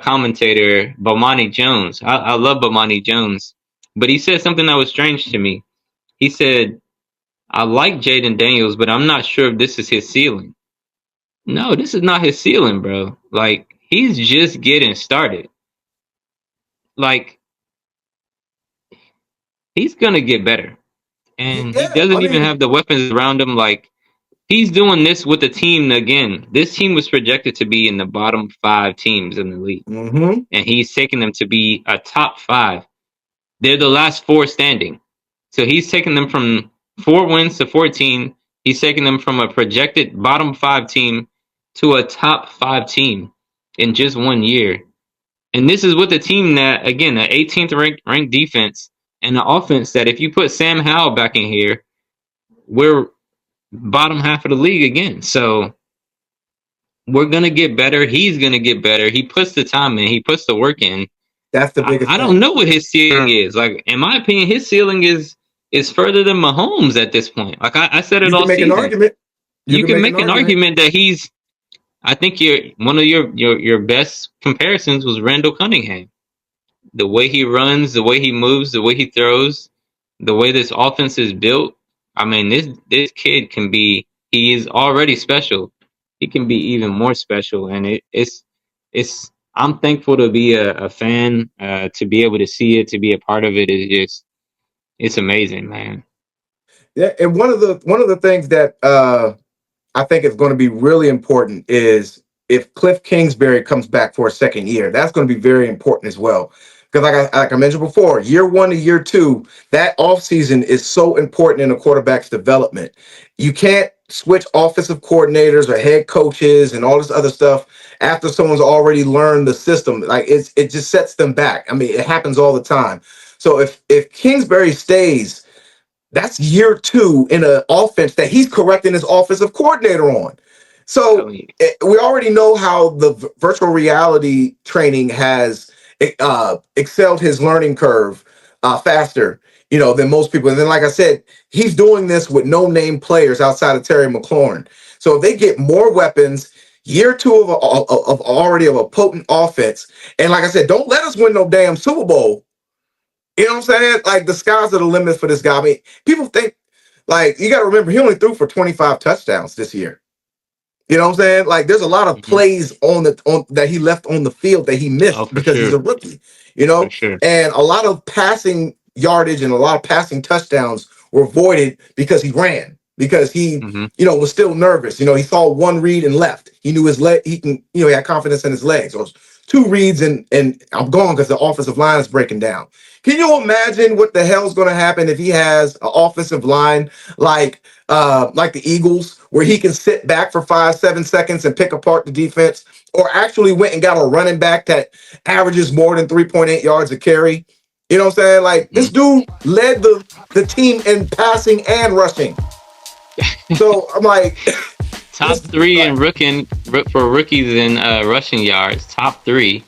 Speaker 2: commentator, Bomani Jones. I love Bomani Jones, but he said something that was strange to me. He said, "I like Jaden Daniels, but I'm not sure if this is his ceiling." No, this is not his ceiling, bro. Like he's just getting started. Like he's gonna get better, and he
Speaker 1: Yeah, I
Speaker 2: doesn't even
Speaker 1: mean,
Speaker 2: have the weapons around him. Like he's doing this with the team again. This team was projected to be in the bottom 5 teams in the league,
Speaker 1: mm-hmm.
Speaker 2: and he's taking them to be a top 5. they're the last four standing. So he's taking them from 4 wins to 14. He's taking them from a projected bottom 5 team to a top 5 team in just 1 year. And this is with a team that, again, an 18th ranked defense and an offense that if you put Sam Howell back in here, we're bottom half of the league again. So we're going to get better. He's going to get better. He puts the time in. He puts the work in.
Speaker 1: That's the biggest
Speaker 2: I don't know what his ceiling is. Like, in my opinion, his ceiling is further than Mahomes at this point. Like I said it all season. You can make an argument that he's. I think one of your best comparisons was Randall Cunningham. The way he runs, the way he moves, the way he throws, the way this offense is built. I mean, this kid can be. He is already special. He can be even more special, and it's. I'm thankful to be a fan, to be able to see it, to be a part of it. Is just, it's amazing, man.
Speaker 1: Yeah, and one of the things that I think is going to be really important is if Cliff Kingsbury comes back for a second year. That's going to be very important as well. Because like I mentioned before, year 1 to year 2, that offseason is so important in a quarterback's development. You can't switch offensive coordinators or head coaches and all this other stuff after someone's already learned the system. Like it just sets them back. I mean, it happens all the time. So if Kingsbury stays, that's year 2 in an offense that he's correcting his offensive coordinator on. So we already know how the virtual reality training has excelled his learning curve faster, than most people. And then, like I said, he's doing this with no name players outside of Terry McLaurin. So if they get more weapons, year 2 of a potent offense, and like I said, don't let us win no damn Super Bowl. You know what I'm saying? Like, the sky's are the limit for this guy. I mean, people think, like, you got to remember, he only threw for 25 touchdowns this year. You know what I'm saying? Like, there's a lot of plays on that he left on the field that he missed because he's a rookie. And a lot of passing yardage and a lot of passing touchdowns were voided because he ran, because he, was still nervous. He saw one read and left. He knew his leg. He had confidence in his legs. So 2 reads and I'm gone because the offensive line is breaking down. Can you imagine what the hell's going to happen if he has an offensive line like the Eagles, where he can sit back for 5-7 seconds and pick apart the defense, or actually went and got a running back that averages more than 3.8 yards a carry? You know what I'm saying? Like, this dude led the team in passing and rushing. So I'm like,
Speaker 2: top 3 in for rookies in rushing yards. Top 3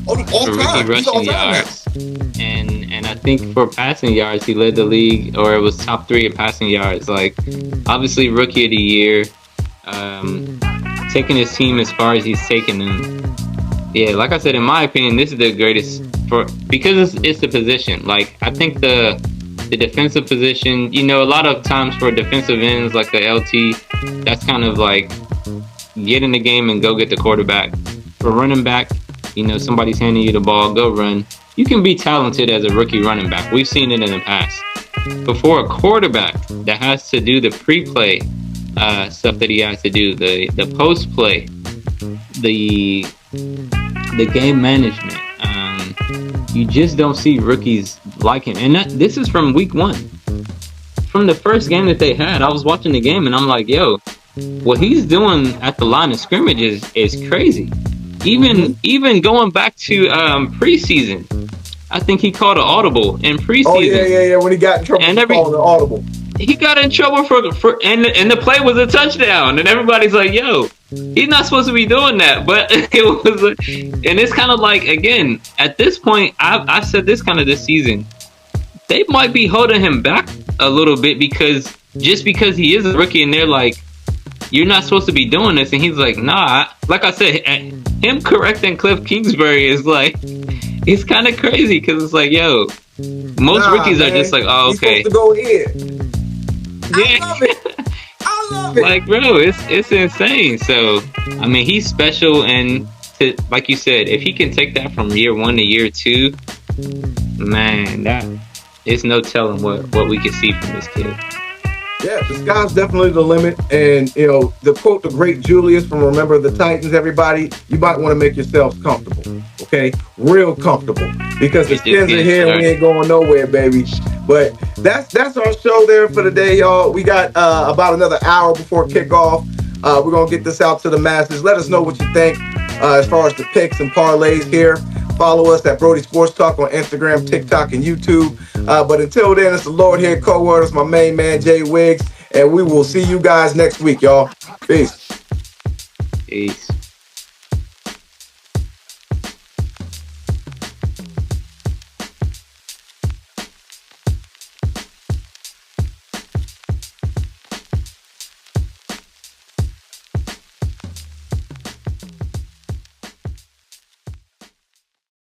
Speaker 1: all
Speaker 2: for
Speaker 1: time.
Speaker 2: rookie rushing yards. And I think for passing yards, he led the league, or it was top 3 in passing yards. Like, obviously, rookie of the year, taking his team as far as he's taken them. Yeah, like I said, in my opinion, this is the greatest because it's the position. Like, I think the defensive position, a lot of times for defensive ends like the LT, that's kind of like get in the game and go get the quarterback. For running back, somebody's handing you the ball, go run. You can be talented as a rookie running back. We've seen it in the past. But for a quarterback that has to do the pre-play stuff that he has to do, the post-play, the game management, you just don't see rookies like him. And this is from week 1. From the first game that they had, I was watching the game and I'm like, yo, what he's doing at the line of scrimmage is crazy. Even going back to preseason, I think he called an audible in preseason.
Speaker 1: Oh yeah. When he got in trouble for calling an audible,
Speaker 2: he got in trouble for and the play was a touchdown, and everybody's like, "Yo, he's not supposed to be doing that." But it was, and it's kind of like, again, at this point, I've said this kind of this season, they might be holding him back a little bit because he is a rookie, and they're like, you're not supposed to be doing this, and he's like, nah. Like I said, him correcting Cliff Kingsbury is like, it's kind of crazy because it's like, yo, most rookies are just like, oh, okay.
Speaker 1: He's supposed to go in.
Speaker 2: Yeah.
Speaker 1: I love it.
Speaker 2: Like, bro, it's insane. So, I mean, he's special, and like you said, if he can take that from year 1 to year 2, man, that it's no telling what we can see from this kid.
Speaker 1: Yeah, the sky's definitely the limit. And, you know, to quote the great Julius from Remember the Titans, everybody, you might want to make yourselves comfortable. Okay? Real comfortable. Because the
Speaker 2: It's just
Speaker 1: skins are
Speaker 2: getting
Speaker 1: here and we
Speaker 2: started.
Speaker 1: ain't going nowhere, baby. But that's our show there for today, y'all. We got about another hour before kickoff. We're going to get this out to the masses. Let us know what you think as far as the picks and parlays here. Follow us at Brodie Sports Talk on Instagram, TikTok, and YouTube. But until then, it's the Lord here, co-word. It's my main man, Jay Wiggs. And we will see you guys next week, y'all. Peace.
Speaker 2: Peace.